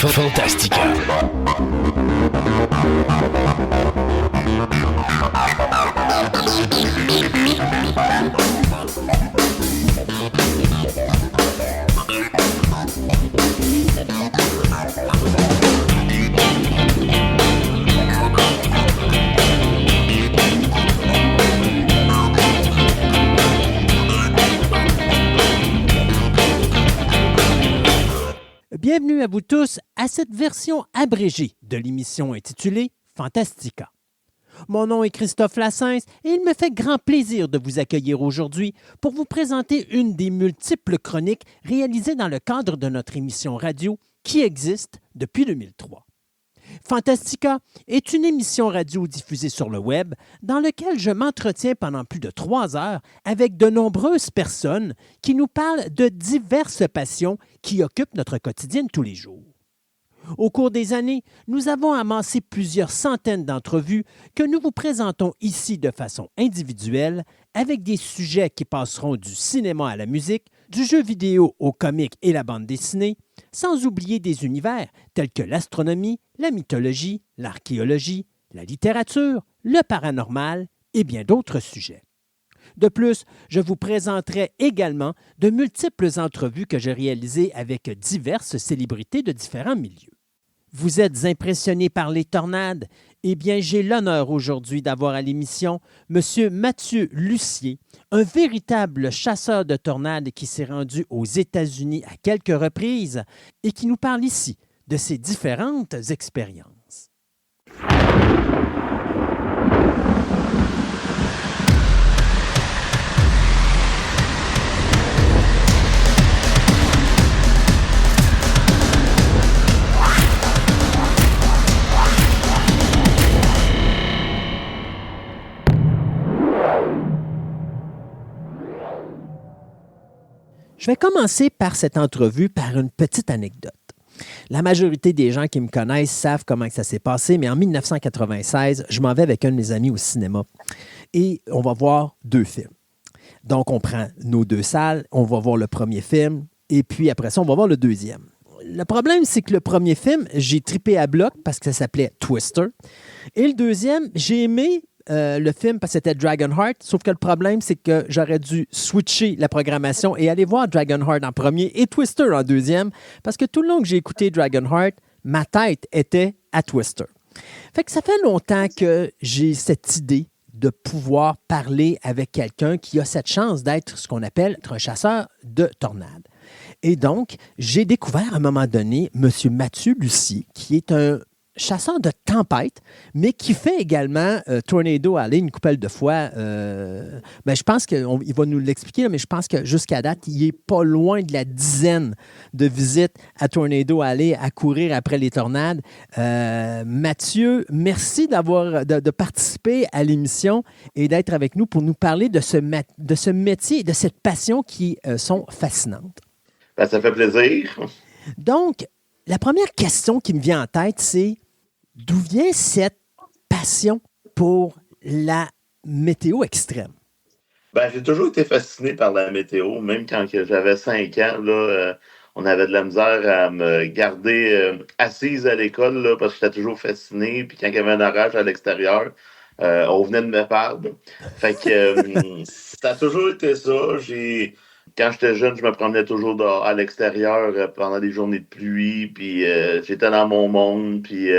Fantastica. Bienvenue à vous tous à cette version abrégée de l'émission intitulée Fantastica. Mon nom est Christophe Lassens et il me fait grand plaisir de vous accueillir aujourd'hui pour vous présenter une des multiples chroniques réalisées dans le cadre de notre émission radio qui existe depuis 2003. Fantastica est une émission radio diffusée sur le web dans laquelle je m'entretiens pendant plus de 3 heures avec de nombreuses personnes qui nous parlent de diverses passions qui occupent notre quotidien de tous les jours. Au cours des années, nous avons amassé plusieurs centaines d'entrevues que nous vous présentons ici de façon individuelle avec des sujets qui passeront du cinéma à la musique, du jeu vidéo au comique et la bande dessinée, sans oublier des univers tels que l'astronomie, la mythologie, l'archéologie, la littérature, le paranormal et bien d'autres sujets. De plus, je vous présenterai également de multiples entrevues que j'ai réalisées avec diverses célébrités de différents milieux. Vous êtes impressionné par les tornades? Eh bien, j'ai l'honneur aujourd'hui d'avoir à l'émission M. Mathieu Lussier, un véritable chasseur de tornades qui s'est rendu aux États-Unis à quelques reprises et qui nous parle ici de ses différentes expériences. Je vais commencer par cette entrevue par une petite anecdote. La majorité des gens qui me connaissent savent comment ça s'est passé, mais en 1996, je m'en vais avec un de mes amis au cinéma et on va voir 2 films. Donc, on prend nos 2 salles, on va voir le premier film et puis après ça, on va voir le deuxième. Le problème, c'est que le premier film, j'ai trippé à bloc parce que ça s'appelait Twister. Et le deuxième, j'ai aimé le film parce que c'était Dragonheart, sauf que le problème, c'est que j'aurais dû switcher la programmation et aller voir Dragonheart en premier et Twister en deuxième, parce que tout le long que j'ai écouté Dragonheart, ma tête était à Twister. Fait que ça fait longtemps que j'ai cette idée de pouvoir parler avec quelqu'un qui a cette chance d'être ce qu'on appelle un chasseur de tornades. Et donc, j'ai découvert à un moment donné M. Mathieu Lussier, qui est un chasseur de tempête, mais qui fait également Tornado Alley une couple de fois. Je pense qu'il va nous l'expliquer, mais je pense que jusqu'à date, il n'est pas loin de la dizaine de visites à Tornado Alley à courir après les tornades. Mathieu, merci de participer à l'émission et d'être avec nous pour nous parler de ce métier et de cette passion qui sont fascinantes. Ben, ça fait plaisir. Donc, la première question qui me vient en tête, c'est d'où vient cette passion pour la météo extrême? Ben, j'ai toujours été fasciné par la météo. Même quand j'avais 5 ans, là, on avait de la misère à me garder assise à l'école là, parce que j'étais toujours fasciné. Puis quand il y avait un orage à l'extérieur, on venait de me perdre. Fait que ça a toujours été ça. Quand j'étais jeune, je me promenais toujours dehors, à l'extérieur pendant des journées de pluie, puis j'étais dans mon monde, puis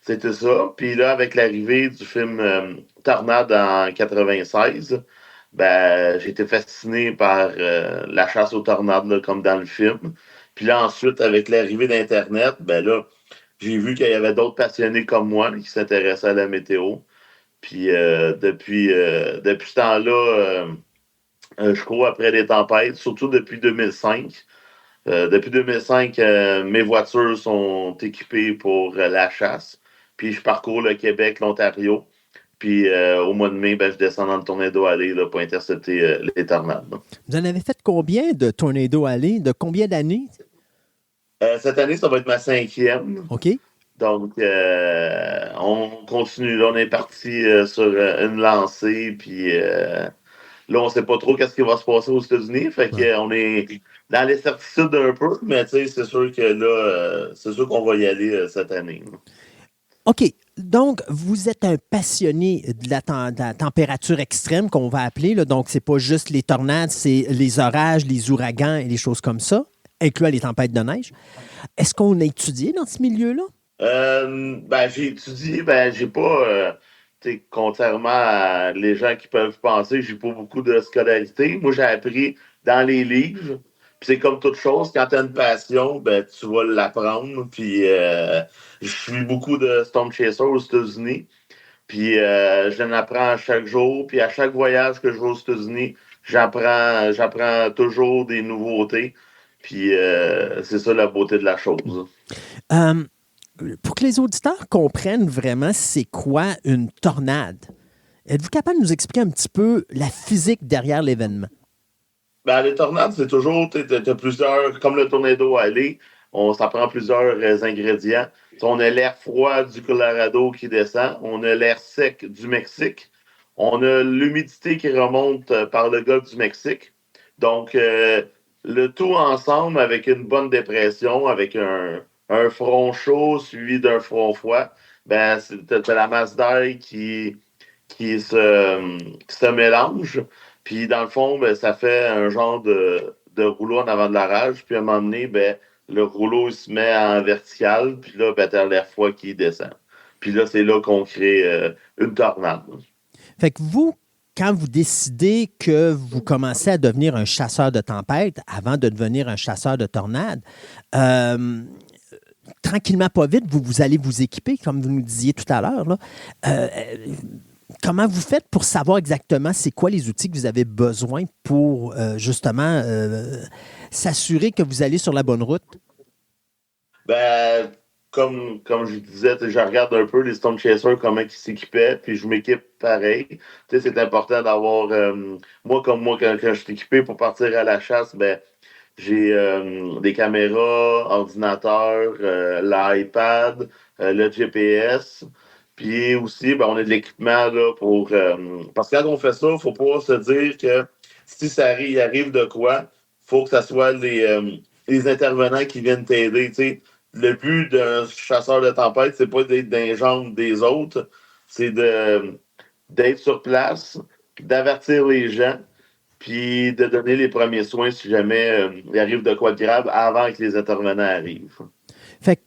c'était ça. Puis là, avec l'arrivée du film Tornade en 96, ben, j'ai été fasciné par la chasse aux tornades, là, comme dans le film. Puis là, ensuite, avec l'arrivée d'Internet, ben là, j'ai vu qu'il y avait d'autres passionnés comme moi qui s'intéressaient à la météo. Puis depuis ce temps-là... je cours après les tempêtes, surtout depuis 2005. Depuis 2005, mes voitures sont équipées pour la chasse. Puis je parcours le Québec, l'Ontario. Puis au mois de mai, je descends dans le Tornado Alley là, pour intercepter les tornades. Là. Vous en avez fait combien de Tornado Alley? De combien d'années? Cette année, ça va être ma 5e. OK. Donc, on continue. Là, on est parti sur une lancée. Puis... là, on ne sait pas trop qu'est-ce qui va se passer aux États-Unis. Fait que on est dans l'incertitude un peu, mais c'est sûr que là, c'est sûr qu'on va y aller cette année. OK. Donc, vous êtes un passionné de la température extrême qu'on va appeler. Là. Donc, c'est pas juste les tornades, c'est les orages, les ouragans et les choses comme ça, incluant les tempêtes de neige. Est-ce qu'on a étudié dans ce milieu-là? J'ai étudié, j'ai pas, contrairement à les gens qui peuvent penser, j'ai pas beaucoup de scolarité. Moi, j'ai appris dans les livres. Puis c'est comme toute chose, quand tu as une passion, tu vas l'apprendre. Puis je suis beaucoup de Storm Chaser aux États-Unis. Puis j'en apprends à chaque jour. Puis à chaque voyage que je vais aux États-Unis, j'apprends toujours des nouveautés. Puis c'est ça la beauté de la chose. Euh, pour que les auditeurs comprennent vraiment c'est quoi une tornade, êtes-vous capable de nous expliquer un petit peu la physique derrière l'événement? Les tornades, c'est toujours, t'as plusieurs, comme le tornado aller, ça prend plusieurs ingrédients. On a l'air froid du Colorado qui descend, on a l'air sec du Mexique, on a l'humidité qui remonte par le golfe du Mexique. Donc, le tout ensemble avec une bonne dépression, avec un front chaud suivi d'un front froid, t'as la masse d'air qui se mélange. Puis dans le fond, ça fait un genre de rouleau en avant de la rage. Puis à un moment donné, le rouleau il se met en vertical. Puis là, t'as l'air froid qui descend. Puis là, c'est là qu'on crée une tornade. Fait que vous, quand vous décidez que vous commencez à devenir un chasseur de tempêtes avant de devenir un chasseur de tornades, tranquillement, pas vite, vous allez vous équiper, comme vous nous disiez tout à l'heure. Là. Comment vous faites pour savoir exactement c'est quoi les outils que vous avez besoin pour justement s'assurer que vous allez sur la bonne route? Comme je disais, je regarde un peu les Storm Chasers, comment ils s'équipaient, puis je m'équipe pareil. C'est important d'avoir, quand je suis équipé pour partir à la chasse, j'ai des caméras, ordinateur, l'iPad, le GPS. Puis aussi, on a de l'équipement là, pour. Parce que quand on fait ça, il ne faut pas se dire que si il arrive de quoi, il faut que ce soit les intervenants qui viennent t'aider. Le but d'un chasseur de tempête, c'est pas d'être dans les jambes des autres, c'est d'être sur place, d'avertir les gens, puis de donner les premiers soins si jamais il arrive de quoi de grave avant que les intervenants arrivent. Fait que,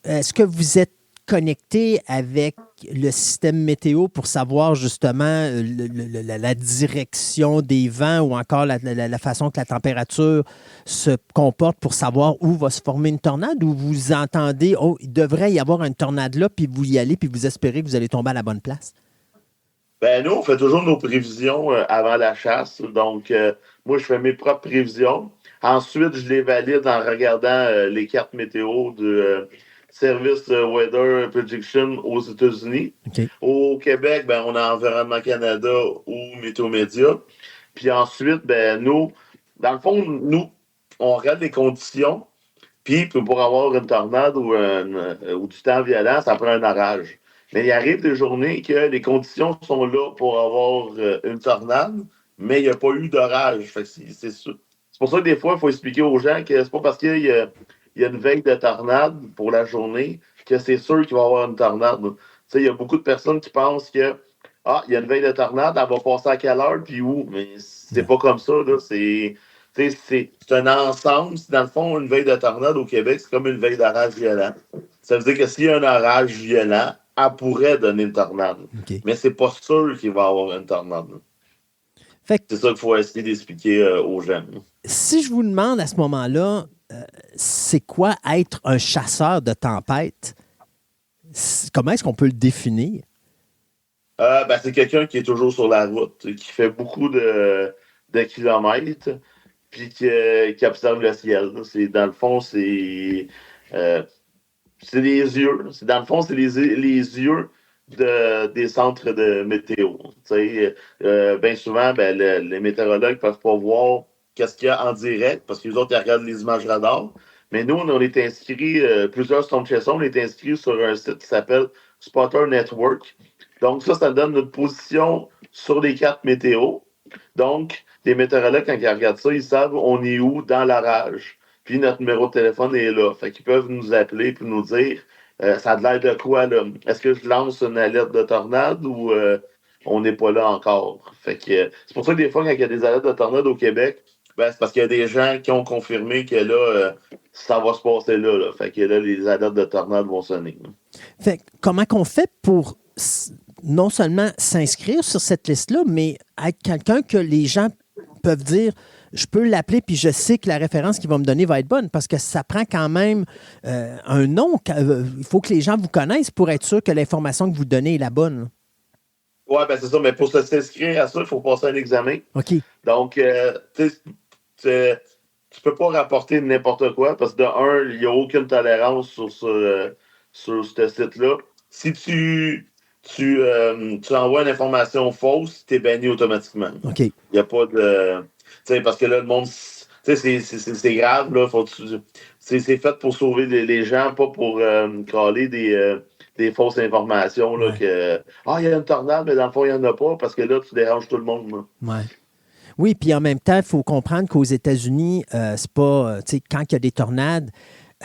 est-ce que vous êtes connecté avec le système météo pour savoir justement la direction des vents ou encore la façon que la température se comporte pour savoir où va se former une tornade, ou vous entendez, oh, il devrait y avoir une tornade là, puis vous y allez, puis vous espérez que vous allez tomber à la bonne place? Nous, on fait toujours nos prévisions avant la chasse. Donc, moi, je fais mes propres prévisions. Ensuite, je les valide en regardant les cartes météo du Service Weather Prediction aux États-Unis. OK. Au Québec, on a Environnement Canada ou Météo Média. Puis ensuite, nous, dans le fond, nous, on regarde les conditions. Puis, pour avoir une tornade ou du temps violent, ça prend un orage. Mais il arrive des journées que les conditions sont là pour avoir une tornade, mais il n'y a pas eu d'orage. Fait que c'est sûr. C'est pour ça que des fois, il faut expliquer aux gens que c'est pas parce qu'il y a une veille de tornade pour la journée que c'est sûr qu'il va y avoir une tornade. Il y a beaucoup de personnes qui pensent que il y a une veille de tornade, elle va passer à quelle heure, puis où? Mais c'est pas comme ça, là. C'est un ensemble. Dans le fond, une veille de tornade au Québec, c'est comme une veille d'orage violent. Ça veut dire que s'il y a un orage violent, elle pourrait donner une tornade. OK. Mais c'est pas sûr qu'il va y avoir une tornade. C'est ça qu'il faut essayer d'expliquer aux gens. Si je vous demande à ce moment-là, c'est quoi être un chasseur de tempête? Comment est-ce qu'on peut le définir? C'est quelqu'un qui est toujours sur la route, qui fait beaucoup de kilomètres, puis qui observe le ciel. Dans le fond, c'est les yeux. Dans le fond, c'est les yeux des centres de météo. Bien souvent, les météorologues ne peuvent pas voir qu'est-ce qu'il y a en direct, parce que les autres, ils regardent les images radar. Mais nous, on est inscrits, plusieurs Storm Chasers, on est inscrits sur un site qui s'appelle Spotter Network. Donc, ça donne notre position sur les cartes météo. Donc, les météorologues, quand ils regardent ça, ils savent on est où dans l'orage. Puis notre numéro de téléphone est là. Fait qu'ils peuvent nous appeler et nous dire ça a l'air de quoi là? Est-ce que je lance une alerte de tornade ou on n'est pas là encore? Fait que c'est pour ça que des fois, quand il y a des alertes de tornade au Québec, ben, c'est parce qu'il y a des gens qui ont confirmé que là, ça va se passer là. Fait que là, les alertes de tornade vont sonner. Là. Fait que comment qu'on fait pour non seulement s'inscrire sur cette liste-là, mais être quelqu'un que les gens peuvent dire je peux l'appeler puis je sais que la référence qu'il va me donner va être bonne parce que ça prend quand même un nom. Il faut que les gens vous connaissent pour être sûr que l'information que vous donnez est la bonne. Oui, ben c'est ça, mais pour s'inscrire à ça, il faut passer un examen. OK. Donc, tu peux pas rapporter n'importe quoi parce que de un, il n'y a aucune tolérance sur ce site-là. Si tu envoies une information fausse, tu es banni automatiquement. OK. Il n'y a pas de. Parce que là, le monde. C'est grave, là. C'est fait pour sauver les gens, pas pour caler des fausses informations. Là, que il y a une tornade, mais dans le fond, il n'y en a pas parce que là, tu déranges tout le monde. Là. Ouais. Oui, puis en même temps, il faut comprendre qu'aux États-Unis, c'est pas. Quand il y a des tornades,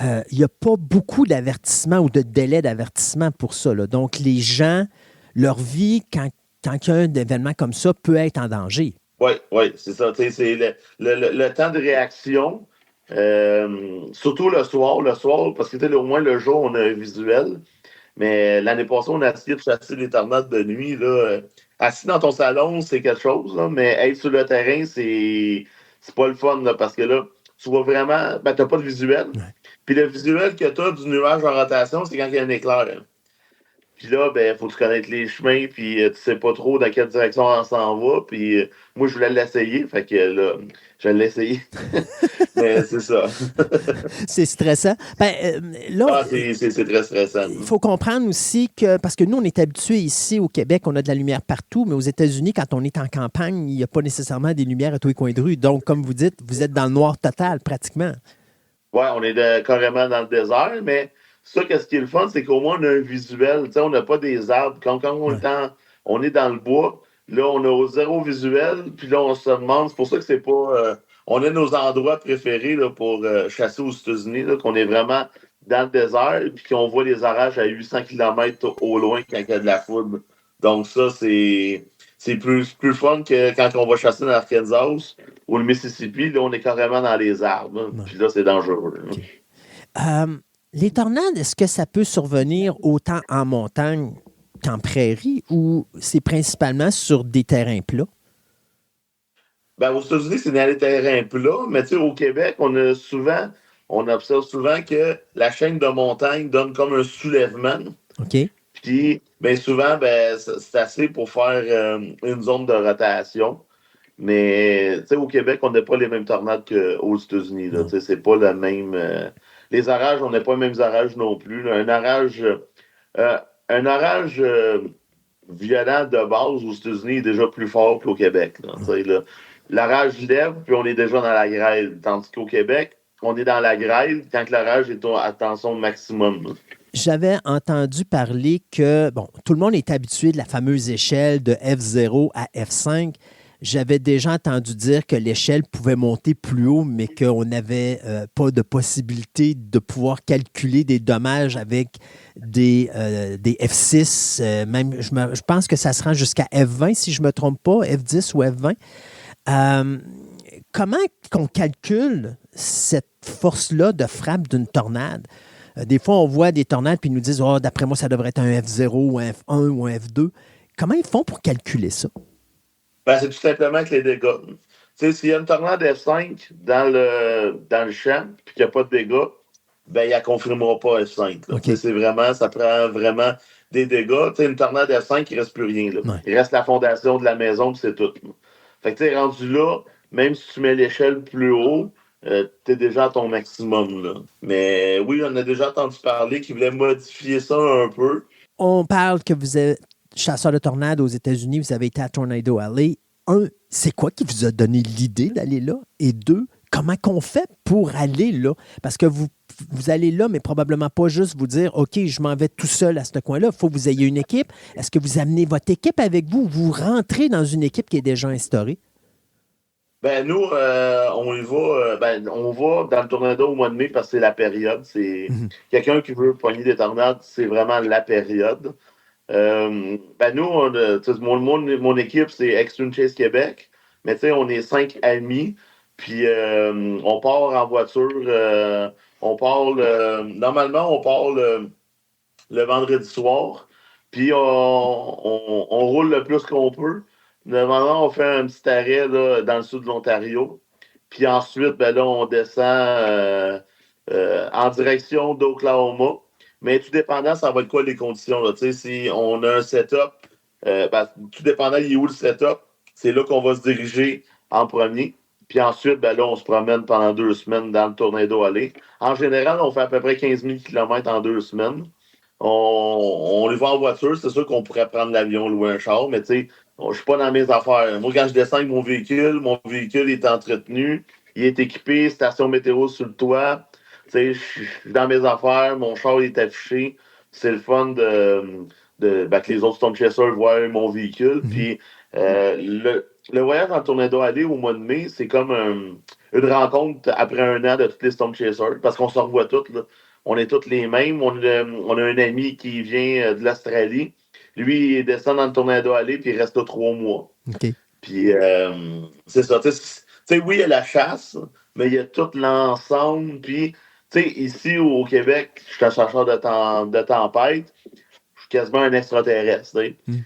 il n'y a pas beaucoup d'avertissements ou de délais d'avertissement pour ça. Là. Donc, les gens, leur vie, quand il y a un événement comme ça, peut être en danger. Oui, c'est ça. C'est le temps de réaction, surtout le soir, parce que au moins le jour, on a un visuel. Mais l'année passée, on a essayé de chasser les tornades de nuit. Là. Assis dans ton salon, c'est quelque chose, là, mais être sur le terrain, c'est pas le fun, là, parce que là, tu vois vraiment, tu n'as pas de visuel. Ouais. Puis le visuel que tu as du nuage en rotation, c'est quand il y a un éclair. Hein. Puis là, il faut que tu connaisses les chemins, puis tu sais pas trop dans quelle direction on s'en va. Puis moi, je voulais l'essayer, fait que là, je l'ai essayé. Mais c'est ça. C'est stressant. Là, c'est très stressant. Il faut comprendre aussi que, parce que nous, on est habitués ici au Québec, on a de la lumière partout, mais aux États-Unis, quand on est en campagne, il n'y a pas nécessairement des lumières à tous les coins de rue. Donc, comme vous dites, vous êtes dans le noir total, pratiquement. Oui, on est carrément dans le désert, mais ça, qu'est-ce qui est le fun, c'est qu'au moins, on a un visuel. T'sais, on n'a pas des arbres. Quand on est dans le bois, là, on a zéro visuel, puis là, on se demande, c'est pour ça que c'est pas... on a nos endroits préférés là, pour chasser aux États-Unis, là, qu'on est vraiment dans le désert, puis qu'on voit les orages à 800 km au loin quand il y a de la foudre. Donc ça, c'est plus fun que quand on va chasser dans l'Arkansas ou le Mississippi, là, on est carrément dans les arbres. Hein, puis là, c'est dangereux. Okay. Les tornades, est-ce que ça peut survenir autant en montagne qu'en prairie ou c'est principalement sur des terrains plats? Aux États-Unis, c'est dans les terrains plats, mais au Québec, on observe souvent que la chaîne de montagne donne comme un soulèvement. OK. Puis, souvent, c'est assez pour faire une zone de rotation. Mais, au Québec, on n'a pas les mêmes tornades qu'aux États-Unis. Là, c'est pas le même... les orages, on n'a pas les mêmes orages non plus. Là. Un orage violent de base aux États-Unis est déjà plus fort qu'au Québec. Là, l'orage lève, puis on est déjà dans la grêle. Tandis qu'au Québec, on est dans la grêle quand l'orage est à son maximum. Là. J'avais entendu parler que, tout le monde est habitué de la fameuse échelle de F0 à F5. J'avais déjà entendu dire que l'échelle pouvait monter plus haut, mais qu'on n'avait pas de possibilité de pouvoir calculer des dommages avec des F6. Même, je pense que ça se rend jusqu'à F20, si je ne me trompe pas, F10 ou F20. Comment qu'on calcule cette force-là de frappe d'une tornade? Des fois, on voit des tornades puis ils nous disent « d'après moi, ça devrait être un F0 ou un F1 ou un F2 ». Comment ils font pour calculer ça? C'est tout simplement que les dégâts. S'il y a une tornade F5 dans le champ et qu'il n'y a pas de dégâts, il ne confirmera pas F5. Okay. Ça prend vraiment des dégâts. Une tornade F5, il ne reste plus rien. Là. Ouais. Il reste la fondation de la maison, puis c'est tout. Là. Fait que rendu là, même si tu mets l'échelle plus haut, tu es déjà à ton maximum. Là. Mais oui, on a déjà entendu parler qu'ils voulaient modifier ça un peu. On parle que vous êtes chasseur de tornades aux États-Unis, vous avez été à Tornado Alley. Un, c'est quoi qui vous a donné l'idée d'aller là? Et deux, comment qu'on fait pour aller là? Parce que vous allez là, mais probablement pas juste vous dire « OK, je m'en vais tout seul à ce coin-là. » Il faut que vous ayez une équipe. Est-ce que vous amenez votre équipe avec vous ou vous rentrez dans une équipe qui est déjà instaurée? Ben nous, on y va, on va dans le tornado au mois de mai parce que c'est la période. C'est Mhm. quelqu'un qui veut pogner des tornades, c'est vraiment la période. Nous, mon équipe, c'est Extreme Chase Québec. Mais tu sais, on est 5 amis. Puis on part en voiture. Normalement, on part le vendredi soir. Puis on roule le plus qu'on peut. Normalement, on fait un petit arrêt là, dans le sud de l'Ontario. Puis ensuite, là, on descend en direction d'Oklahoma. Mais tout dépendant, ça va être quoi les conditions. Là. Si on a un setup, tout dépendant, il est où le setup, c'est là qu'on va se diriger en premier. Puis ensuite, là, on se promène pendant 2 semaines dans le Tornado Alley. En général, on fait à peu près 15 000 km en 2 semaines. On les va en voiture. C'est sûr qu'on pourrait prendre l'avion, louer un char, mais tu sais, je suis pas dans mes affaires. Moi, quand je descends avec mon véhicule est entretenu, il est équipé, station météo sur le toit. Tu sais, je suis dans mes affaires, mon char est affiché. C'est le fun que les autres Storm Chasers voient mon véhicule. Mhm. Puis le voyage en Tornado Alley au mois de mai, c'est comme une rencontre après un an de tous les Storm Chasers, parce qu'on se revoit tous, là. On est tous les mêmes. On a un ami qui vient de l'Australie. Lui, il descend dans le Tornado Alley, puis il reste là 3 mois. OK. Puis, c'est ça. Tu sais, oui, il y a la chasse, mais il y a tout l'ensemble. Puis, tu sais, ici au Québec, je suis un chercheur de tempête. Je suis quasiment un extraterrestre. Tu sais. Mhm.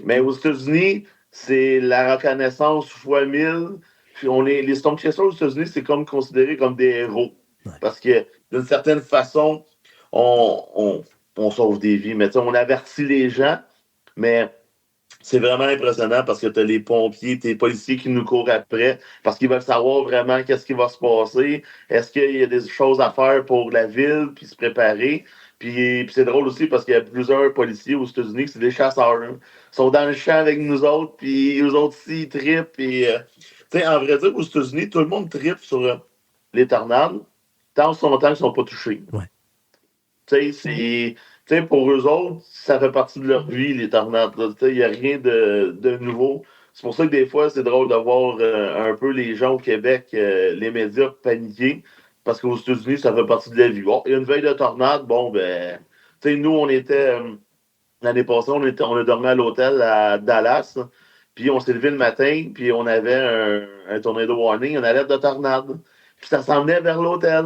Mais aux États-Unis, c'est la reconnaissance fois 1000. Puis les Storm Chasers aux États-Unis, c'est comme considéré comme des héros. Ouais. Parce que d'une certaine façon, on, on, on sauve des vies. Mais on avertit les gens. Mais c'est vraiment impressionnant parce que tu as les pompiers, tes policiers qui nous courent après parce qu'ils veulent savoir vraiment qu'est-ce qui va se passer. Est-ce qu'il y a des choses à faire pour la ville, puis se préparer. Puis c'est drôle aussi parce qu'il y a plusieurs policiers aux États-Unis qui sont des chasseurs. Hein. Ils sont dans le champ avec nous autres, puis eux autres aussi, ils trippent. En vrai dire, aux États-Unis, tout le monde trippe sur les tornades tant qu'ils ne sont pas touchés. Ouais. Pour eux autres, ça fait partie de leur vie, les tornades. Il n'y a rien de nouveau. C'est pour ça que des fois, c'est drôle de voir un peu les gens au Québec, les médias paniquer, parce qu'aux États-Unis, ça fait partie de la vie. Bon, il y a une veille de tornade, bon, nous, on était, l'année passée, on a dormi à l'hôtel à Dallas, puis on s'est levé le matin, puis on avait un tornado warning, une alerte de tornade. Puis ça s'en venait vers l'hôtel.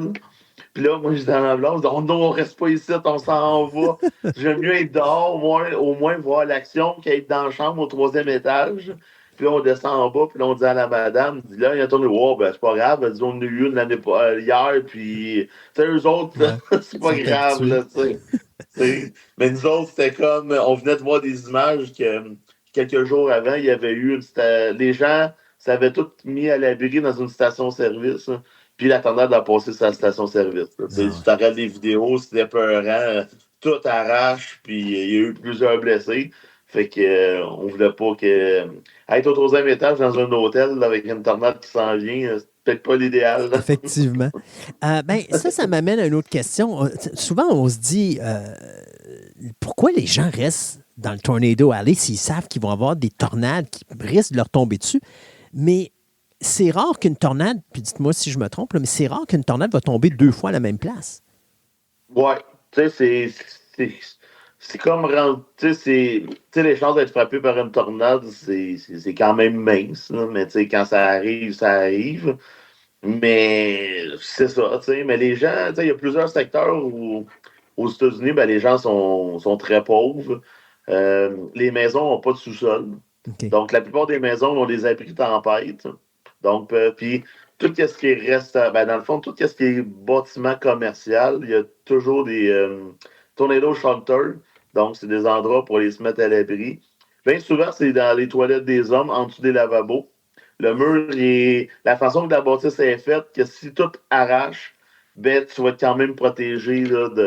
Puis là, moi, j'étais dans l'ambulance, je dis, oh non, on reste pas ici, on s'en va. J'aime mieux être dehors, au moins voir l'action, qu'être dans la chambre au 3e étage. Puis là, on descend en bas, puis là, on dit à la madame, dit là, il y a un tourné, oh, ben, c'est pas grave, elle dit, on en a eu une hier, puis, tu sais, eux autres, Ouais. c'est Ils pas sont grave, habitués. là, tu sais. Mais nous autres, c'était comme, on venait de voir des images que quelques jours avant, il y avait eu les gens s'avaient tout mis à l'abri dans une station-service. Hein. Puis la tornade a passé sa station-service. Ah Si ouais. tu regardes les vidéos, c'était peurant. Tout arrache, puis il y a eu plusieurs blessés. Fait que on voulait pas que. Être au 3e étage dans un hôtel là, avec une tornade qui s'en vient, c'est peut-être pas l'idéal. Là. Effectivement. Ça m'amène à une autre question. Souvent, on se dit pourquoi les gens restent dans le Tornado Alley s'ils savent qu'ils vont avoir des tornades qui risquent de leur tomber dessus. Mais c'est rare qu'une tornade, puis dites-moi si je me trompe, là, mais c'est rare qu'une tornade va tomber 2 fois à la même place. Ouais, tu sais, c'est comme les chances d'être frappé par une tornade, c'est quand même mince, là, mais quand ça arrive, ça arrive. Mais c'est ça, tu sais. Mais les gens, il y a plusieurs secteurs où aux États-Unis, les gens sont très pauvres. Les maisons n'ont pas de sous-sol. OK. Donc, la plupart des maisons ont des abris tempête. Donc, puis, tout ce qui reste, dans le fond, tout ce qui est bâtiment commercial, il y a toujours des tornado shelters. Donc, c'est des endroits pour aller se mettre à l'abri. Bien souvent, c'est dans les toilettes des hommes, en dessous des lavabos. Le mur, la façon que la bâtisse est faite, que si tout arrache, ben, tu vas être quand même protégé là, tu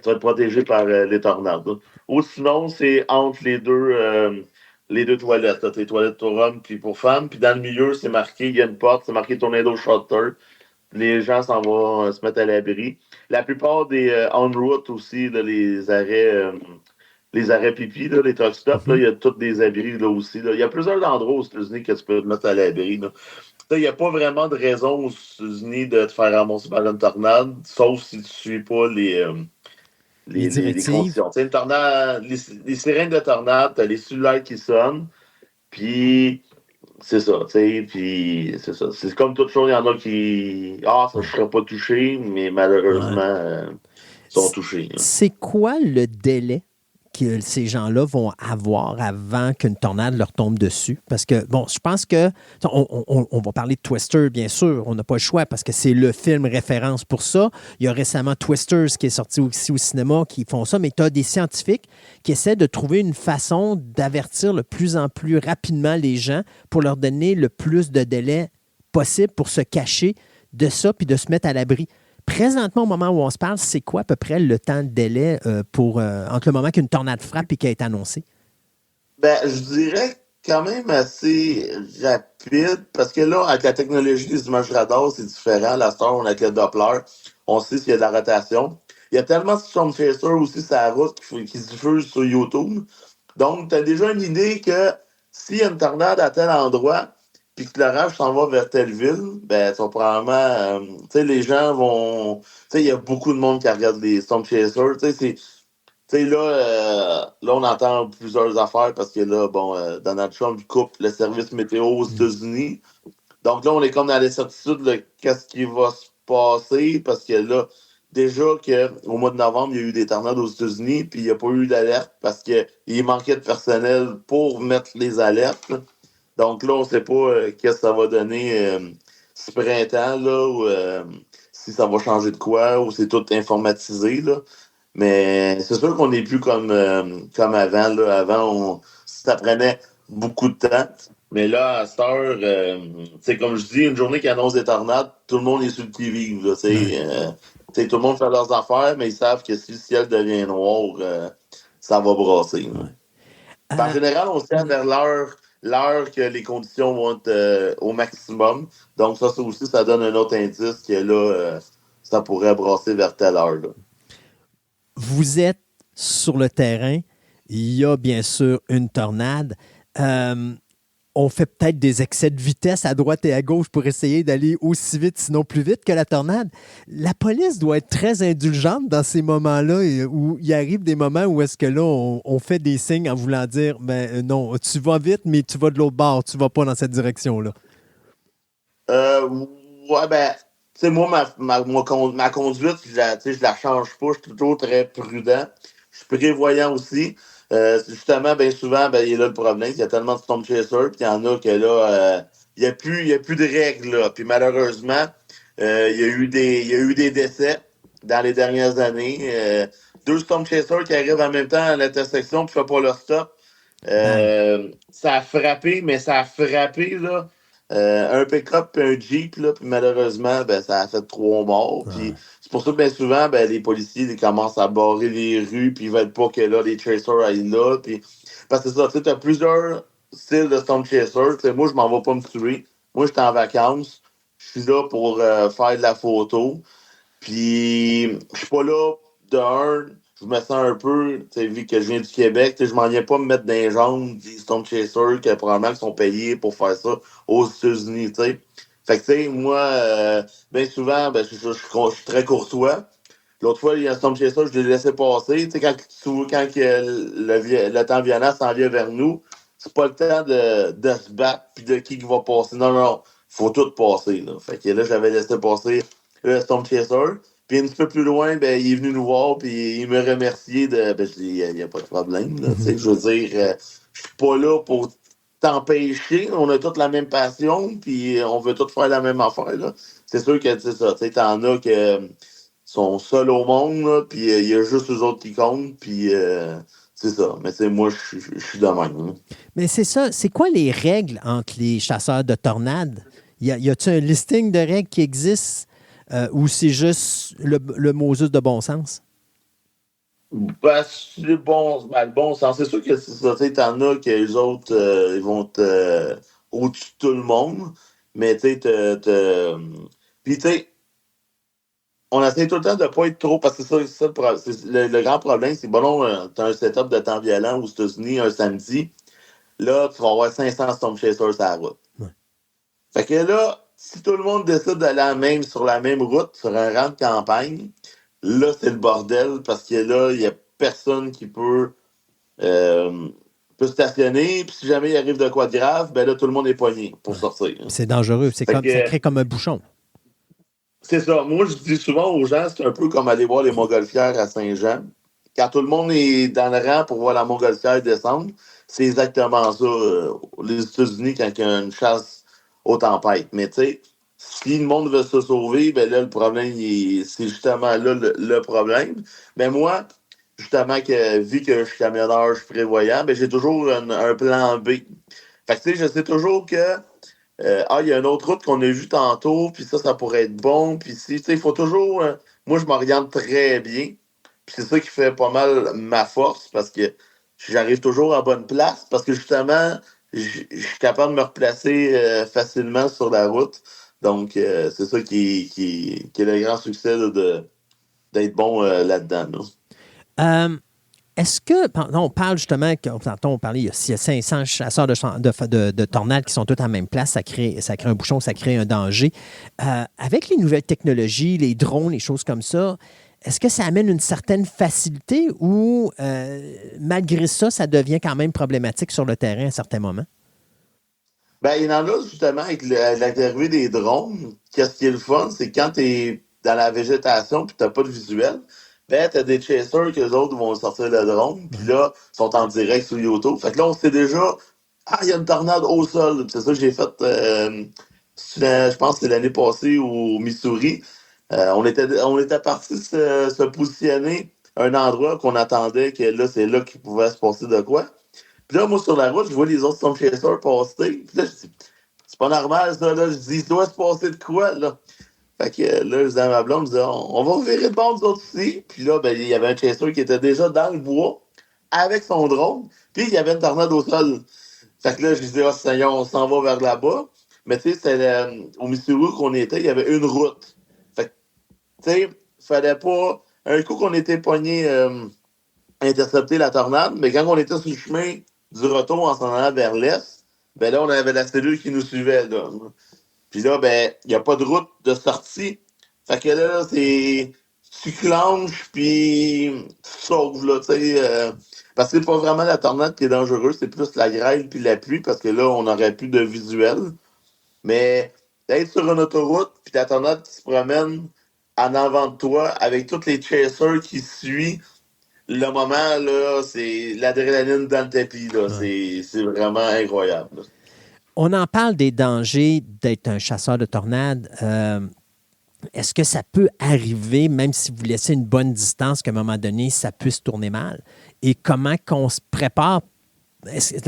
vas être protégé par les tornades. Là. Ou sinon, c'est entre les deux toilettes. Tu as les toilettes pour hommes puis pour femmes. Puis dans le milieu, c'est marqué, il y a une porte, c'est marqué Tornado Shelter. Les gens s'en vont se mettre à l'abri. La plupart des en route aussi, là, les arrêts pipi, là, les truck stops, là, Mhm. il y a tous des abris là aussi. Là. Il y a plusieurs endroits aux États-Unis que tu peux te mettre à l'abri. Là. Il n'y a pas vraiment de raison aux États-Unis de te faire ramasser par une tornade, sauf si tu ne suis pas Les les directives. conditions. Tu sais, une tornade, les sirènes de tornade, tu as les cellulaires qui sonnent, puis c'est ça, tu sais, puis c'est ça. C'est comme toute chose, il y en a qui. Ah, ça, je ne Ouais. serais pas touché, mais malheureusement, Ouais. sont touchés. Là. C'est quoi le délai que ces gens-là vont avoir avant qu'une tornade leur tombe dessus? Parce que, bon, je pense que on va parler de Twister, bien sûr. On n'a pas le choix parce que c'est le film référence pour ça. Il y a récemment Twisters qui est sorti aussi au cinéma qui font ça, mais tu as des scientifiques qui essaient de trouver une façon d'avertir le plus en plus rapidement les gens pour leur donner le plus de délai possible pour se cacher de ça puis de se mettre à l'abri. Présentement, au moment où on se parle, c'est quoi à peu près le temps de délai entre le moment qu'une tornade frappe et qu'elle est annoncée? Ben, je dirais quand même assez rapide, parce que là, avec la technologie des images radar, c'est différent. La star, on a avec le Doppler, on sait s'il y a de la rotation. Il y a tellement de storm chasers aussi sur la route qui se diffusent sur YouTube. Donc, tu as déjà une idée que s'il y a une tornade à tel endroit, puis que l'orage s'en va vers telle ville, ben, tu vas probablement, tu sais, les gens vont, tu sais, il y a beaucoup de monde qui regarde les storm chasers, tu sais, tu sais, là, on entend plusieurs affaires parce que là, bon, Donald Trump coupe le service météo aux Mm. États-Unis. Donc là, on est comme dans l'incertitude de qu'est-ce qui va se passer parce que là, déjà qu'au mois de novembre, il y a eu des tornades aux États-Unis, puis il n'y a pas eu d'alerte parce qu'il manquait de personnel pour mettre les alertes. Donc là, on ne sait pas qu'est-ce que ça va donner ce printemps, là, ou si ça va changer de quoi, ou c'est tout informatisé, là. Mais c'est sûr qu'on n'est plus comme avant. Là. Avant, ça prenait beaucoup de temps. Mais là, à cette heure, comme je dis, une journée qui annonce des tornades, tout le monde est sur le qui-vive. Là, Ouais. tout le monde fait leurs affaires, mais ils savent que si le ciel devient noir, ça va brasser. Là. Ouais. En Euh, général, on se tient vers l'heure que les conditions vont être au maximum. Donc, ça aussi, ça donne un autre indice que là, ça pourrait brasser vers telle heure. Là. vous êtes sur le terrain. Il y a bien sûr une tornade. Euh, on fait peut-être des excès de vitesse à droite et à gauche pour essayer d'aller aussi vite, sinon plus vite que la tornade. La police doit être très indulgente dans ces moments-là où il arrive des moments où est-ce que là, on fait des signes en voulant dire, ben non, tu vas vite, mais tu vas de l'autre bord, tu vas pas dans cette direction-là. Euh, ouais, ben, tu sais, moi, ma conduite, je la change pas. Je suis toujours très prudent. Je suis prévoyant aussi. Justement, bien souvent, ben, il est là le problème. Il y a tellement de storm chasers, puis il y en a que là, il y a plus de règles, là. Puis malheureusement, il y a eu des décès dans les dernières années. Deux storm chasers qui arrivent en même temps à l'intersection, puis ne font pas leur stop. Bang. Ça a frappé, mais ça a frappé, là. Un pick-up et un Jeep, là, puis malheureusement, ben, ça a fait 3 morts. Puis Ouais. c'est pour ça que bien souvent, ben, les policiers ils commencent à barrer les rues, puis ils veulent pas que là, les chasers aillent là. Puis... Parce que c'est ça, tu as plusieurs styles de storm chaser. T'sais, moi, je m'en vais pas me tuer. Moi, j'étais en vacances. Je suis là pour faire de la photo. Puis, je suis pas là de un. Je me sens un peu, tu sais, vu que je viens du Québec, tu sais, je m'en viens pas me mettre dans les jambes des Storm Chasers qui probablement sont payés pour faire ça aux États-Unis, tu sais. Fait que, tu sais, moi, bien souvent, ben, je suis très courtois. L'autre fois, il y a un Storm Chaser, je l'ai laissé passer. Tu sais, quand que le temps violent s'en vient vers nous, c'est pas le temps de se battre puis de qui va passer. Non, non, faut tout passer, là. Fait que là, j'avais laissé passer le Storm Chaser. Puis un petit peu plus loin, ben, il est venu nous voir, puis il me remerciait de. Ben, je dis, il n'y a pas de problème, là. Tu sais, je veux dire, je suis pas là pour t'empêcher. On a toutes la même passion, puis on veut tous faire la même affaire, là. C'est sûr que c'est ça. Tu sais, t'en as que sont seuls au monde, là, puis il y a juste eux autres qui comptent, puis c'est ça. Mais tu sais, moi, je suis de même. Hein. Mais c'est ça. C'est quoi les règles entre les chasseurs de tornades? Y a-t-il un listing de règles qui existe ou c'est juste le Moses de bon sens? Ben, c'est le bon sens. C'est sûr que c'est ça. Tu sais, t'en as que les autres, ils vont être au-dessus de tout le monde. Mais tu sais, puis tu sais, on essaie tout le temps de ne pas être trop, parce que le grand problème, c'est bon, tu as un setup de temps violent aux États-Unis un samedi, là, tu vas avoir 500 Storm Chasers sur la route. Ouais. Fait que là, si tout le monde décide d'aller sur la même route, sur un rang de campagne, là, c'est le bordel, parce que là, il n'y a personne qui peut stationner, puis si jamais il arrive de quoi de grave, ben là, tout le monde est poigné pour sortir. C'est dangereux. Ça crée comme un bouchon. C'est ça. Moi, je dis souvent aux gens, c'est un peu comme aller voir les montgolfières à Saint-Jean. Quand tout le monde est dans le rang pour voir la montgolfière descendre, c'est exactement ça, les États-Unis, quand il y a une chasse aux tempêtes. Mais tu sais, si le monde veut se sauver, ben là, le problème, c'est justement là le problème. Mais moi, justement, vu que je suis camionneur, je suis prévoyant, ben j'ai toujours un plan B. Fait que tu sais, je sais toujours que il y a une autre route qu'on a vue tantôt, puis ça pourrait être bon. Puis si, tu sais, il faut toujours. Moi, je m'oriente très bien. Puis c'est ça qui fait pas mal ma force, parce que j'arrive toujours en bonne place, parce que justement, je suis capable de me replacer facilement sur la route. Donc, c'est ça qui est le grand succès d'être bon là-dedans. Là. Est-ce que, on parle justement, tantôt on parlait, il y a 500 chasseurs de tornades qui sont tous à la même place, ça crée un bouchon, ça crée un danger. Avec les nouvelles technologies, les drones, les choses comme ça, est-ce que ça amène une certaine facilité ou malgré ça, ça devient quand même problématique sur le terrain à certains moments? Ben, il y en a justement avec l'arrivée des drones. Qu'est-ce qui est le fun, c'est quand tu es dans la végétation et tu n'as pas de visuel, ben, tu as des chasers que les autres vont sortir le drone, puis là, ils sont en direct sur YouTube. Fait que là, on sait déjà, il y a une tornade au sol. C'est ça que j'ai fait, je pense que c'est l'année passée au Missouri. On était parti se positionner à un endroit qu'on attendait que là, c'est là qu'il pouvait se passer de quoi. Puis là, moi, sur la route, je vois les autres Storm Chasers passer. Puis là, je dis, c'est pas normal, ça. Là. Je dis, il doit se passer de quoi, là? Fait que là, je disais à ma blonde, je disais, on va virer de bord, nous autres ici. Puis là, ben, il y avait un chaser qui était déjà dans le bois avec son drone. Puis il y avait une tornade au sol. Fait que là, je disais, oh Seigneur, on s'en va vers là-bas. Mais tu sais, c'était au Missouri qu'on était, il y avait une route. Fait que, tu sais, fallait pas. Un coup qu'on était pogné intercepter la tornade, mais quand on était sur le chemin du retour en s'en allant vers l'est, ben là, on avait la cellule qui nous suivait. Là. Puis là, ben, il n'y a pas de route de sortie. Fait que là, c'est. Tu clenches, puis tu sauves, là, tu sais. Parce que c'est pas vraiment la tornade qui est dangereuse, c'est plus la grêle puis la pluie, parce que là, on n'aurait plus de visuel. Mais d'être sur une autoroute, puis la tornade qui se promène en avant de toi, avec tous les chasers qui suivent, le moment, là, c'est l'adrénaline dans le tapis, là. Ouais. C'est vraiment incroyable. Là. On en parle des dangers d'être un chasseur de tornades. Est-ce que ça peut arriver, même si vous laissez une bonne distance, qu'à un moment donné, ça puisse tourner mal? Et comment qu'on se prépare?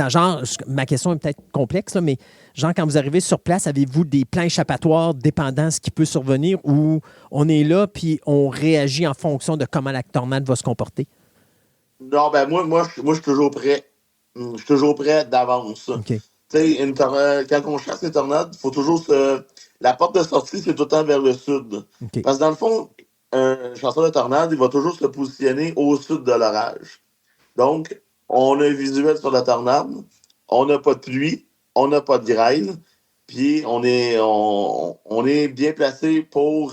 Genre, ma question est peut-être complexe, là, mais genre, quand vous arrivez sur place, avez-vous des plans échappatoires dépendant de ce qui peut survenir ou on est là puis on réagit en fonction de comment la tornade va se comporter? Non, ben moi, je suis toujours prêt. Je suis toujours prêt d'avance. OK. Tu sais, quand on chasse les tornades, il faut toujours se. La porte de sortie, c'est tout le temps vers le sud. OK. Parce que dans le fond, un chasseur de tornade, il va toujours se positionner au sud de l'orage. Donc, on a un visuel sur la tornade, on n'a pas de pluie, on n'a pas de grêle, puis on est bien placé pour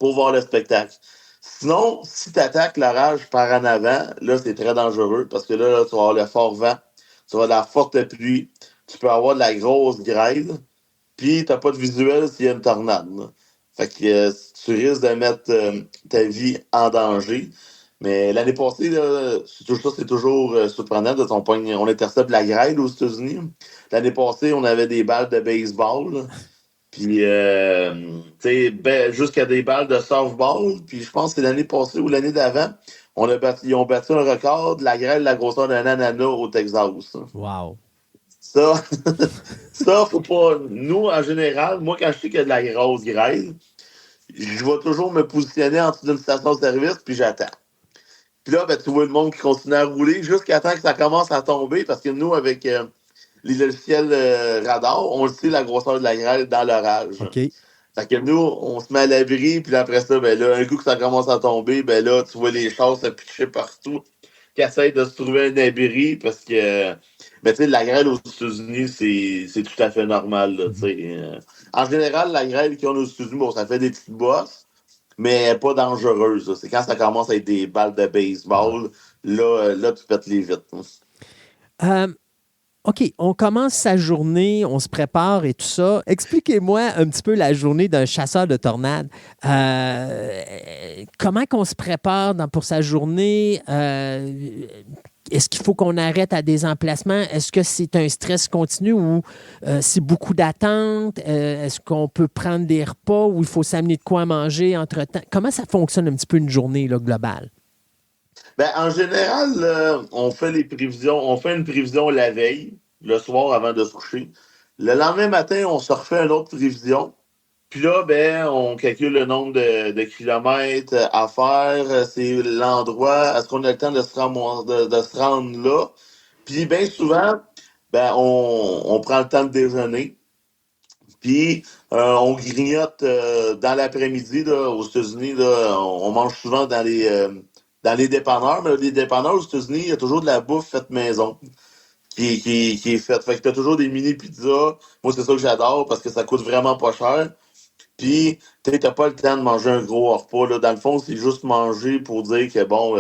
voir le spectacle. Sinon, si tu attaques l'orage par en avant, là, c'est très dangereux parce que là, tu vas avoir le fort vent, tu vas avoir de la forte pluie, tu peux avoir de la grosse grêle, puis tu n'as pas de visuel s'il y a une tornade. Là. Fait que tu risques de mettre ta vie en danger. Mais l'année passée, là, c'est toujours surprenant. On intercepte la grêle aux États-Unis. L'année passée, on avait des balles de baseball. Là. Puis, jusqu'à des balles de softball. Puis, je pense que c'est l'année passée ou l'année d'avant, ils ont battu un record de la grêle de la grosseur d'un ananas au Texas. Wow. Ça, ça, faut pas. Nous, en général, moi, quand je sais qu'il y a de la grosse grêle, je vais toujours me positionner en dessous d'une station-service, puis j'attends. Puis là, ben, tu vois le monde qui continue à rouler jusqu'à temps que ça commence à tomber, parce que nous, avec les logiciels radar, on le sait la grosseur de la grêle dans l'orage. OK. Fait que nous, on se met à l'abri, puis là, après ça, ben là, un coup que ça commence à tomber, ben là, tu vois les chars se pitcher partout, qui essayent de se trouver un abri, parce que, mais tu sais, la grêle aux États-Unis, c'est tout à fait normal, là, tu Mhm. sais. En général, la grêle qu'ils ont aux États-Unis, bon, ça fait des petites bosses, mais pas dangereuse, là. C'est quand ça commence à être des balles de Ouais. baseball, là, là tu pètes les vitres. Euh, OK, on commence sa journée, on se prépare et tout ça. Expliquez-moi un petit peu la journée d'un chasseur de tornades. Comment qu'on se prépare pour sa journée? Est-ce qu'il faut qu'on arrête à des emplacements? Est-ce que c'est un stress continu ou c'est beaucoup d'attente? Est-ce qu'on peut prendre des repas ou il faut s'amener de quoi manger entre-temps? Comment ça fonctionne un petit peu une journée là, globale? Ben, en général, on fait les prévisions, on fait une prévision la veille, le soir avant de se coucher. Le lendemain matin, on se refait une autre prévision. Puis là, ben, on calcule le nombre de kilomètres à faire, c'est l'endroit, est-ce qu'on a le temps de se rendre là? Puis bien souvent, ben, on prend le temps de déjeuner. Puis on grignote dans l'après-midi là, aux États-Unis. Là, on mange souvent dans les dépanneurs, mais les dépanneurs aux États-Unis, il y a toujours de la bouffe faite maison qui est faite. Fait que tu as toujours des mini pizzas. Moi, c'est ça que j'adore parce que ça coûte vraiment pas cher. Puis, tu n'as pas le temps de manger un gros repas. Là. Dans le fond, c'est juste manger pour dire que, bon,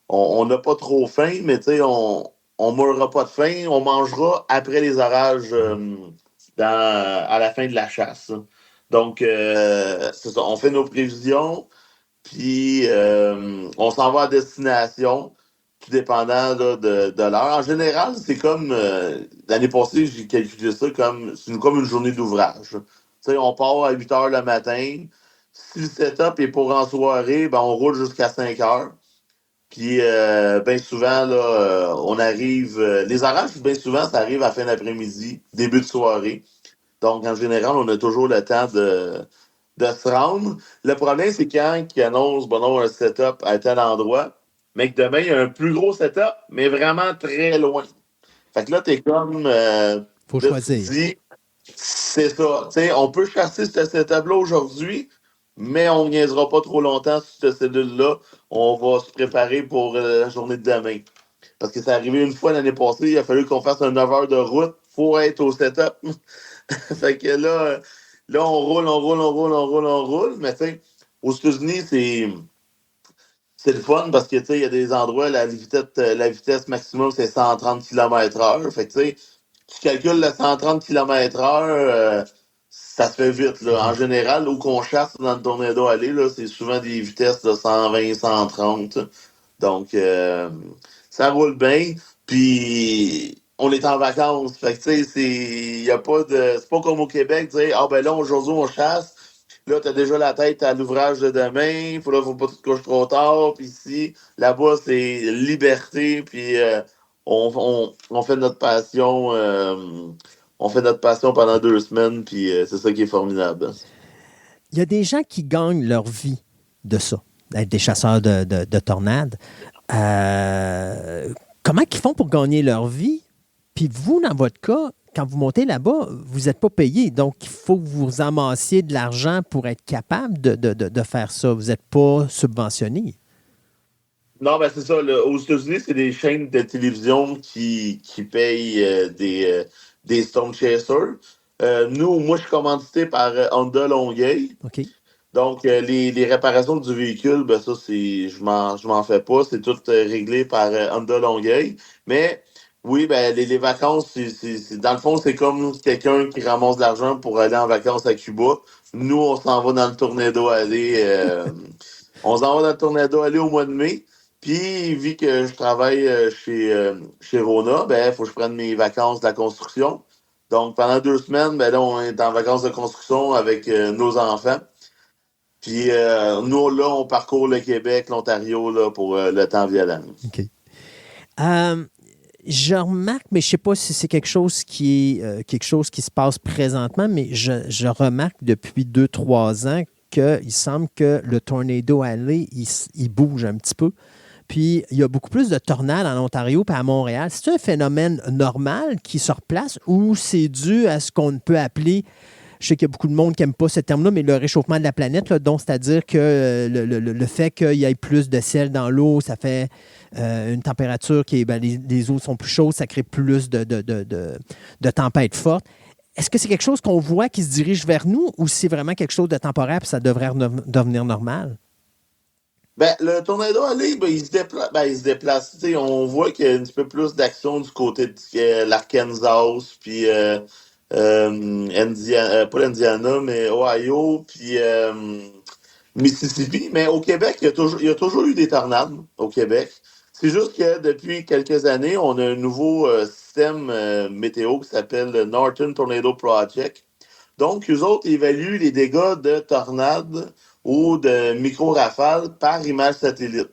on n'a pas trop faim, mais tu sais, on ne mourra pas de faim. On mangera après les orages à la fin de la chasse. Donc, c'est ça. On fait nos prévisions, puis on s'en va à destination, tout dépendant là, de l'heure. En général, c'est comme l'année passée, j'ai calculé ça comme une journée d'ouvrage. Tu sais, on part à 8 heures le matin. Si le setup est pour en soirée, ben on roule jusqu'à 5 heures. Puis, bien souvent, là, on arrive. Les orages, bien souvent, ça arrive à fin d'après-midi, début de soirée. Donc, en général, on a toujours le temps de se rendre. Le problème, c'est quand ils annoncent bon, non, un setup à tel endroit, mais que demain, il y a un plus gros setup, mais vraiment très loin. Fait que là, t'es comme. Faut Là, tu te choisir. dis, c'est ça. Tu sais, on peut chasser ce setup-là aujourd'hui, mais on ne niaisera pas trop longtemps sur cette cellule-là. On va se préparer pour la journée de demain. Parce que c'est arrivé une fois l'année passée, il a fallu qu'on fasse un 9 heures de route pour être au setup. Fait que là, on roule, on roule, on roule, on roule, on roule. Mais tu sais, aux États-Unis, c'est le fun parce que tu sais, il y a des endroits, la vitesse maximum, c'est 130 km/h. Fait que tu sais, tu calcules le 130 km/h, ça se fait vite. Là. En Mhm. général, où qu'on chasse dans le tornado aller, là, c'est souvent des vitesses de 120, 130. Donc, ça roule bien. Puis, on est en vacances. Fait que, tu sais, y a pas de. C'est pas comme au Québec, dire, ah, ben là, aujourd'hui, on chasse. Là, t'as déjà la tête à l'ouvrage de demain. Faut pas que tu te couches trop tard. Puis ici, là-bas, c'est liberté. Puis, on fait notre passion. On fait notre passion pendant 2 semaines. Puis, c'est ça qui est formidable. Il y a des gens qui gagnent leur vie de ça, d'être des chasseurs de tornades. Comment ils font pour gagner leur vie? Puis vous, dans votre cas, quand vous montez là-bas, vous n'êtes pas payé. Donc, il faut que vous amassiez de l'argent pour être capable de faire ça. Vous n'êtes pas subventionné. Non, ben c'est ça. Là. Aux États-Unis, c'est des chaînes de télévision qui payent des Storm Chasers. Moi, je suis commandité par Honda Longueuil. OK. Donc, les réparations du véhicule, ben ça, je m'en fais pas. C'est tout réglé par Honda Longueuil. Mais oui, ben les vacances, dans le fond, c'est comme quelqu'un qui ramasse de l'argent pour aller en vacances à Cuba. Nous, on s'en va dans le Tornado aller. On s'en va dans le Tornado aller au mois de mai. Puis, vu que je travaille chez Rona, ben, il faut que je prenne mes vacances de la construction. Donc, pendant 2 semaines, ben là, on est en vacances de construction avec nos enfants. Puis nous, là, on parcourt le Québec, l'Ontario, là, pour le temps violent. OK. Euh, je remarque, mais je ne sais pas si c'est quelque chose qui se passe présentement, mais je remarque depuis 2, 3 ans qu'il semble que le Tornado Alley, il bouge un petit peu. Puis, il y a beaucoup plus de tornades en Ontario et à Montréal. C'est un phénomène normal qui se replace ou c'est dû à ce qu'on peut appeler je sais qu'il y a beaucoup de monde qui n'aime pas ce terme-là, mais le réchauffement de la planète, là, donc c'est-à-dire que le fait qu'il y ait plus de sel dans l'eau, ça fait une température qui est, ben, les eaux sont plus chaudes, ça crée plus de tempêtes fortes. Est-ce que c'est quelque chose qu'on voit qui se dirige vers nous ou c'est vraiment quelque chose de temporaire et ça devrait devenir normal? Ben, le tornado allé, ben, il se déplace. Ben, il se déplace. Tu sais, on voit qu'il y a un petit peu plus d'action du côté de l'Arkansas, puis pas l'Indiana, mais Ohio, puis Mississippi. Mais au Québec, il y a toujours eu des tornades au Québec. C'est juste que depuis quelques années, on a un nouveau système météo qui s'appelle le Northern Tornado Project. Donc, eux autres évaluent les dégâts de tornades ou de micro-rafales par image satellite.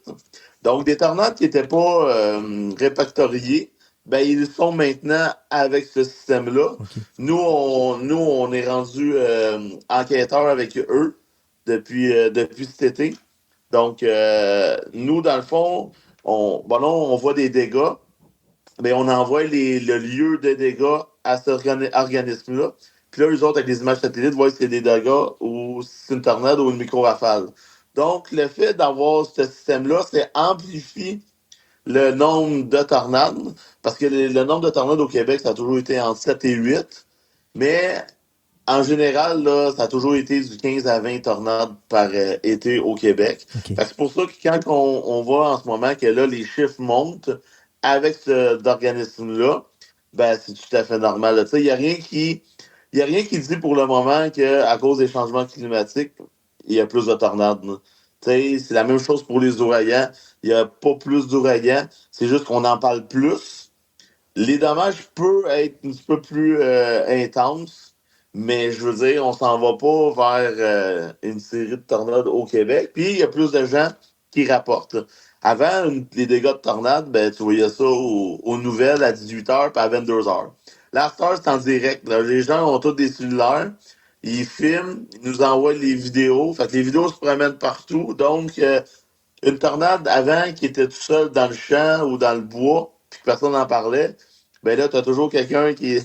Donc, des tornades qui n'étaient pas répertoriées, ben, ils sont maintenant avec ce système-là. OK. Nous, on est rendu enquêteurs avec eux depuis cet été. Donc, nous, dans le fond, on voit des dégâts, mais on envoie le lieu de dégâts à cet organisme-là. Puis là, eux autres, avec les images satellites, voient si c'est des dégâts ou si c'est une tornade ou une micro-rafale. Donc, le fait d'avoir ce système-là, c'est amplifier le nombre de tornades, parce que le nombre de tornades au Québec, ça a toujours été entre 7 et 8, mais en général, là, ça a toujours été du 15 à 20 tornades par été au Québec. OK. Fait que c'est pour ça que quand on voit en ce moment que là, les chiffres montent avec cet organisme-là, ben, c'est tout à fait normal. Là. Tu sais, il y a rien qui dit pour le moment qu'à cause des changements climatiques, il y a plus de tornades. Là. Tu sais, c'est la même chose pour les ouragans. Il n'y a pas plus d'ouragans. C'est juste qu'on en parle plus. Les dommages peuvent être un petit peu plus intenses, mais je veux dire, on s'en va pas vers une série de tornades au Québec. Puis il y a plus de gens qui rapportent. Avant, les dégâts de tornade, ben, tu voyais ça aux nouvelles à 18h puis à 22h. Là, à cette heure, c'est en direct. Là. Les gens ont tous des cellulaires. Ils filment, ils nous envoient les vidéos. Fait que les vidéos se promènent partout. Donc, une tornade avant qui était tout seul dans le champ ou dans le bois, puis que personne n'en parlait, ben là, t'as toujours quelqu'un qui.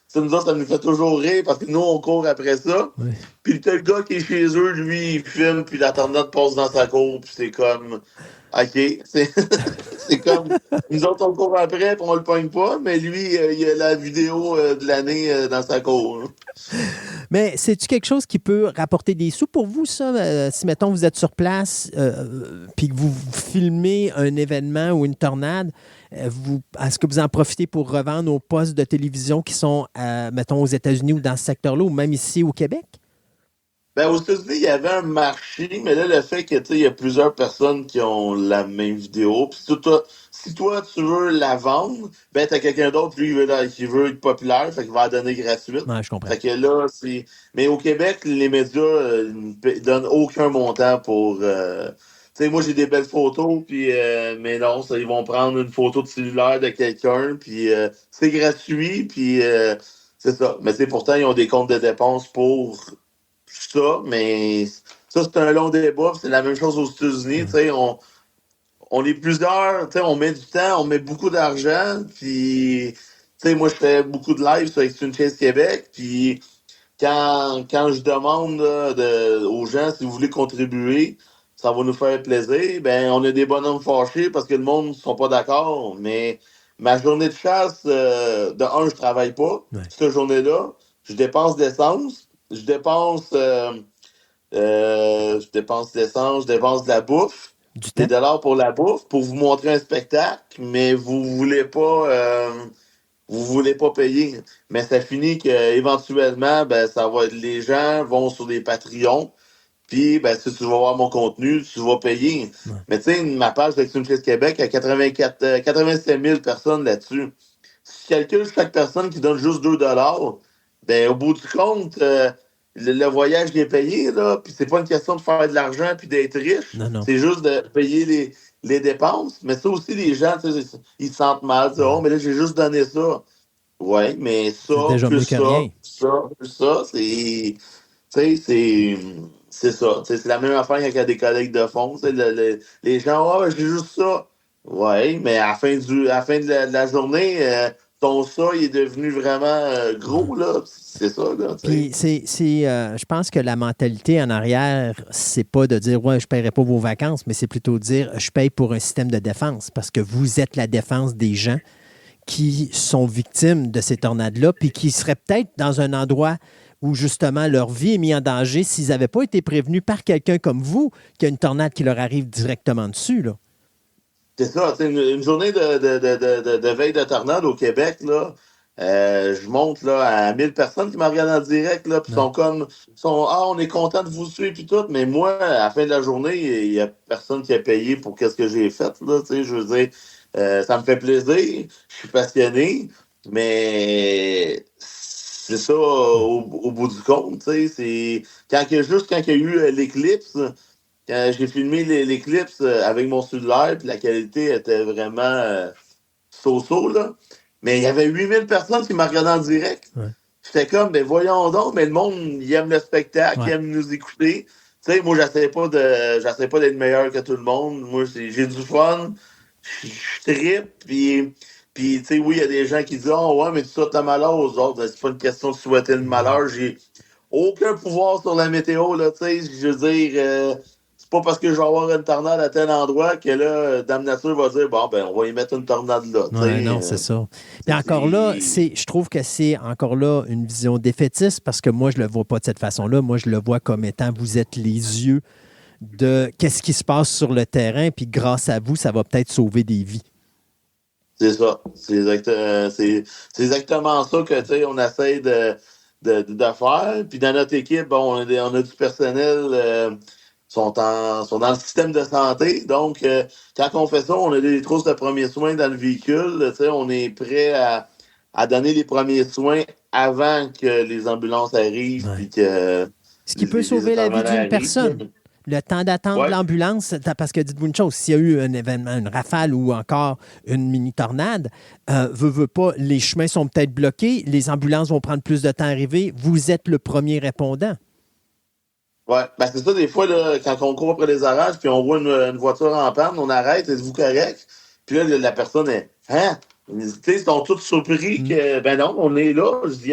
Ça nous, ça nous fait toujours rire parce que nous, on court après ça. Oui. Puis t'as le gars qui est chez eux, lui, il filme, puis la tornade passe dans sa cour, puis c'est comme. OK. C'est c'est comme. Nous autres, on court après, puis on le pogne pas, mais lui, il a la vidéo de l'année dans sa cour. Hein. Mais c'est-tu quelque chose qui peut rapporter des sous pour vous, ça? Si, mettons, vous êtes sur place puis que vous filmez un événement ou une tornade, est-ce que vous en profitez pour revendre aux postes de télévision qui sont, mettons, aux États-Unis ou dans ce secteur-là, ou même ici au Québec? Ben, aux États-Unis, il y avait un marché, mais là, le fait que, tu sais, il y a plusieurs personnes qui ont la même vidéo, puis si toi, tu veux la vendre, ben, t'as quelqu'un d'autre, lui, qui veut être populaire, fait qu'il va la donner gratuite. Ouais, je comprends. Fait que là, c'est... Mais au Québec, les médias ne donnent aucun montant pour... Tu sais, moi, j'ai des belles photos, puis... mais non, ça, ils vont prendre une photo de cellulaire de quelqu'un, puis c'est gratuit, puis c'est ça. Mais tu sais, pourtant, ils ont des comptes de dépenses pour ça, mais ça, c'est un long débat. C'est la même chose aux États-Unis. Tu sais, on est plusieurs, tu sais, on met du temps, on met beaucoup d'argent. Puis, tu sais, moi, je fais beaucoup de live sur Extreme Chase Québec. Puis, quand je demande là, aux gens si vous voulez contribuer, ça va nous faire plaisir. Ben, on a des bonhommes fâchés parce que le monde ne sont pas d'accord. Mais ma journée de chasse, de un, je travaille pas. Ouais. Cette journée-là, je dépense d'essence, je dépense l'essence, je dépense de la bouffe, Du des temps? dollars pour la bouffe, pour vous montrer un spectacle, mais vous voulez pas payer. Mais ça finit que éventuellement, ben, ça va être, les gens vont sur des Patreons, puis ben, si tu vas voir mon contenu, tu vas payer. Ouais. Mais tu sais, ma page d'Extreme Chase Québec, il y a 87 000 personnes là-dessus. Si tu calcules chaque personne qui donne juste 2 dollars, ben, au bout du compte, le voyage il est payé, là, puis c'est pas une question de faire de l'argent puis d'être riche, Non, non. c'est juste de payer les dépenses. Mais ça aussi, les gens, tu sais, ils se sentent mal. Oh, mais là, j'ai juste donné ça. Ouais, mais ça, C'est déjà mieux plus que ça, rien. plus ça, plus ça, tu sais, c'est ça. Tu sais, c'est la même affaire qu'avec des collègues de fond. Tu sais, les gens, j'ai juste ça. Ouais, mais à la fin de la journée, ton ça, il est devenu vraiment gros, là. C'est ça, là, tu sais. Puis je pense que la mentalité en arrière, c'est pas de dire ouais, je ne paierai pas vos vacances, mais c'est plutôt de dire je paye pour un système de défense parce que vous êtes la défense des gens qui sont victimes de ces tornades-là, puis qui seraient peut-être dans un endroit où justement leur vie est mise en danger s'ils n'avaient pas été prévenus par quelqu'un comme vous qu'il y a une tornade qui leur arrive directement dessus, là. C'est ça, tu sais, une journée de veille de tornade au Québec, là, je monte là, à 1000 personnes qui me regardent en direct, là, puis Ouais. Ah, on est content de vous suivre, puis tout, mais moi, à la fin de la journée, il n'y a personne qui a payé pour qu'est-ce que j'ai fait, là, tu sais, je veux dire, ça me fait plaisir, je suis passionné, mais c'est ça, au bout du compte, tu sais, c'est quand il y a eu l'éclipse, j'ai filmé l'éclipse avec mon cellulaire, puis la qualité était vraiment so-so, là. Mais il y avait 8000 personnes qui m'ont regardé en direct. Ouais. J'étais comme, ben voyons donc, mais le monde, il aime le spectacle, il Ouais. aime nous écouter. Tu sais, moi, j'essaie pas d'être meilleur que tout le monde. Moi, j'ai du fun, je trippe, puis tu sais, oui, il y a des gens qui disent, oh ouais, mais tu souhaites le malheur aux autres. Ben, c'est pas une question de souhaiter le malheur. J'ai aucun pouvoir sur la météo, là, tu sais. Je veux dire, c'est pas parce que je vais avoir une tornade à tel endroit que là, Dame Nature va dire, bon, ben, on va y mettre une tornade là, tu Ouais, sais. non, c'est ça. Puis encore là, je trouve que c'est encore là une vision défaitiste parce que moi, je ne le vois pas de cette façon-là. Moi, je le vois comme étant vous êtes les yeux de qu'est-ce qui se passe sur le terrain, puis grâce à vous, ça va peut-être sauver des vies. C'est ça. C'est exactement ça que, tu sais, on essaie de faire. Puis dans notre équipe, bon, on a du personnel, sont dans le système de santé. Donc, quand on fait ça, on a des trousses de premiers soins dans le véhicule. Tu sais, on est prêt à donner les premiers soins avant que les ambulances arrivent, Ouais. puis que Ce qui peut les sauver la vie intervenants d'une arrivent. personne. Le temps d'attente de Ouais. l'ambulance, parce que dites-vous une chose, s'il y a eu un événement, une rafale ou encore une mini-tornade, veut pas, les chemins sont peut-être bloqués, les ambulances vont prendre plus de temps à arriver, vous êtes le premier répondant. Ouais, ben c'est ça, des fois, là, quand on court après les orages, puis on voit une voiture en panne, on arrête, êtes-vous correct? Puis là, la personne est, hein? Tu sais, ils sont tous surpris Mm. que, ben non, on est là. Je dis,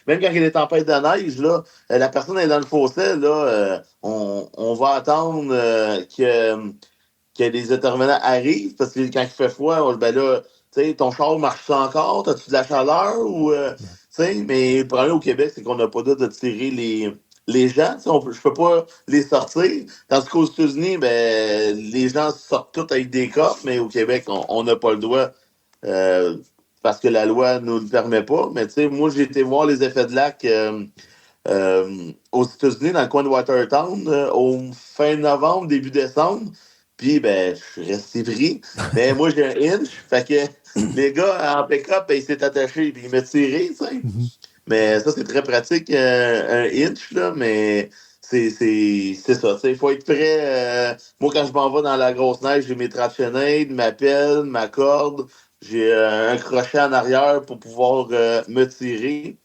même quand il y a des tempêtes de neige, là, la personne est dans le fossé, là, on va attendre que les intervenants arrivent, parce que quand il fait froid, ben là, tu sais, ton char marche encore? T'as-tu de la chaleur? Ou, tu sais, mais le problème au Québec, c'est qu'on n'a pas d'autre de tirer les gens. Je peux pas les sortir. Tandis qu'aux États-Unis, ben, les gens sortent tous avec des coffres, mais au Québec, on n'a pas le droit euh, parce que la loi ne nous le permet pas. Mais tu sais, moi, j'ai été voir les effets de lac aux États-Unis, dans le coin de Watertown, au fin novembre, début décembre. Puis, ben, je suis resté pris. Mais moi, j'ai un hinge. Fait que les gars en pick-up, ben, ils s'est attaché. Puis, ils m'ont tiré, tu sais. Mhm. Mais ça, c'est très pratique, un hitch, là, mais c'est ça. Il faut être prêt. Moi, quand je m'en vais dans la grosse neige, j'ai mes traction aid, ma pelle, ma corde. J'ai un crochet en arrière pour pouvoir me tirer.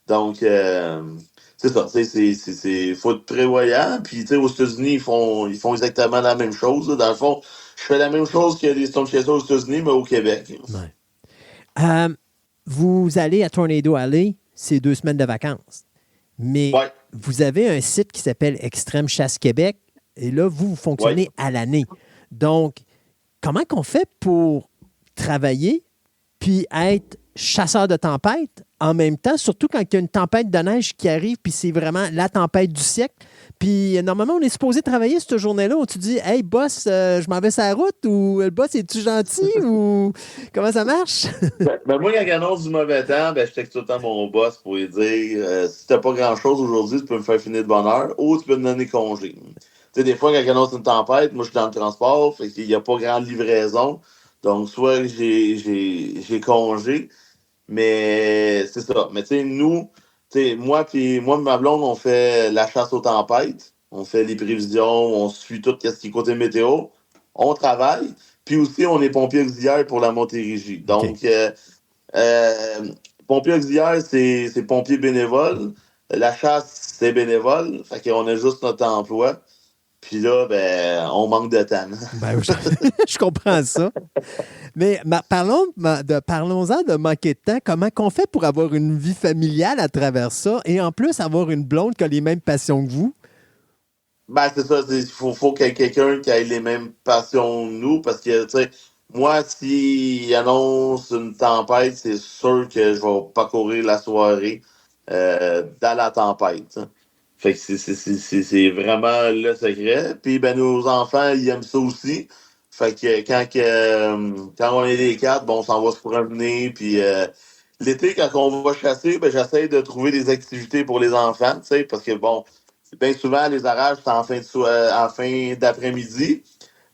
Donc, c'est ça. Faut être prévoyant. Puis, tu sais, aux États-Unis, ils font exactement la même chose, là. Dans le fond, je fais la même chose que les Storm Chasers aux États-Unis, mais au Québec. Ouais. Euh, vous allez à Tornado Alley, c'est 2 semaines de vacances. Mais Ouais, vous avez un site qui s'appelle Extrême Chasse Québec, et là, vous ouais. fonctionnez à l'année. Donc, comment qu'on fait pour travailler puis être chasseur de tempête en même temps, surtout quand il y a une tempête de neige qui arrive, puis c'est vraiment la tempête du siècle. Puis normalement, on est supposé travailler cette journée-là où tu dis hey, boss, je m'en vais sur la route ou le boss, es-tu gentil ou comment ça marche? Ben, moi, quand il annonce du mauvais temps, ben, je texte tout le temps mon boss pour lui dire si t'as pas grand-chose aujourd'hui, tu peux me faire finir de bonne heure ou tu peux me donner congé. Tu sais, des fois, quand il annonce une tempête, moi, je suis dans le transport, fait qu'il n'y a pas grande livraison. Donc, soit j'ai congé, mais c'est ça. Mais tu sais, nous, tu sais, moi et ma blonde, on fait la chasse aux tempêtes, on fait les prévisions, on suit tout ce qui est côté météo, on travaille, puis aussi, on est pompiers auxiliaires pour la Montérégie. OK. Donc, euh, pompier auxiliaire, c'est pompier bénévole. La chasse, c'est bénévole. Fait qu'on a juste notre emploi. Puis là, on manque de temps. Ben, je comprends ça. Mais parlons-en de manquer de temps. Comment qu'on fait pour avoir une vie familiale à travers ça et en plus avoir une blonde qui a les mêmes passions que vous? C'est ça, il faut qu'il y ait quelqu'un qui ait les mêmes passions que nous, parce que, tu sais, moi, s'il annonce une tempête, c'est sûr que je vais pas courir la soirée dans la tempête. Hein. Fait que c'est vraiment le secret. Puis, nos enfants, ils aiment ça aussi. Fait que quand on est les quatre, on s'en va se promener, puis l'été, quand on va chasser, j'essaie de trouver des activités pour les enfants, tu sais, parce que, bien souvent, les orages, c'est en fin d'après-midi.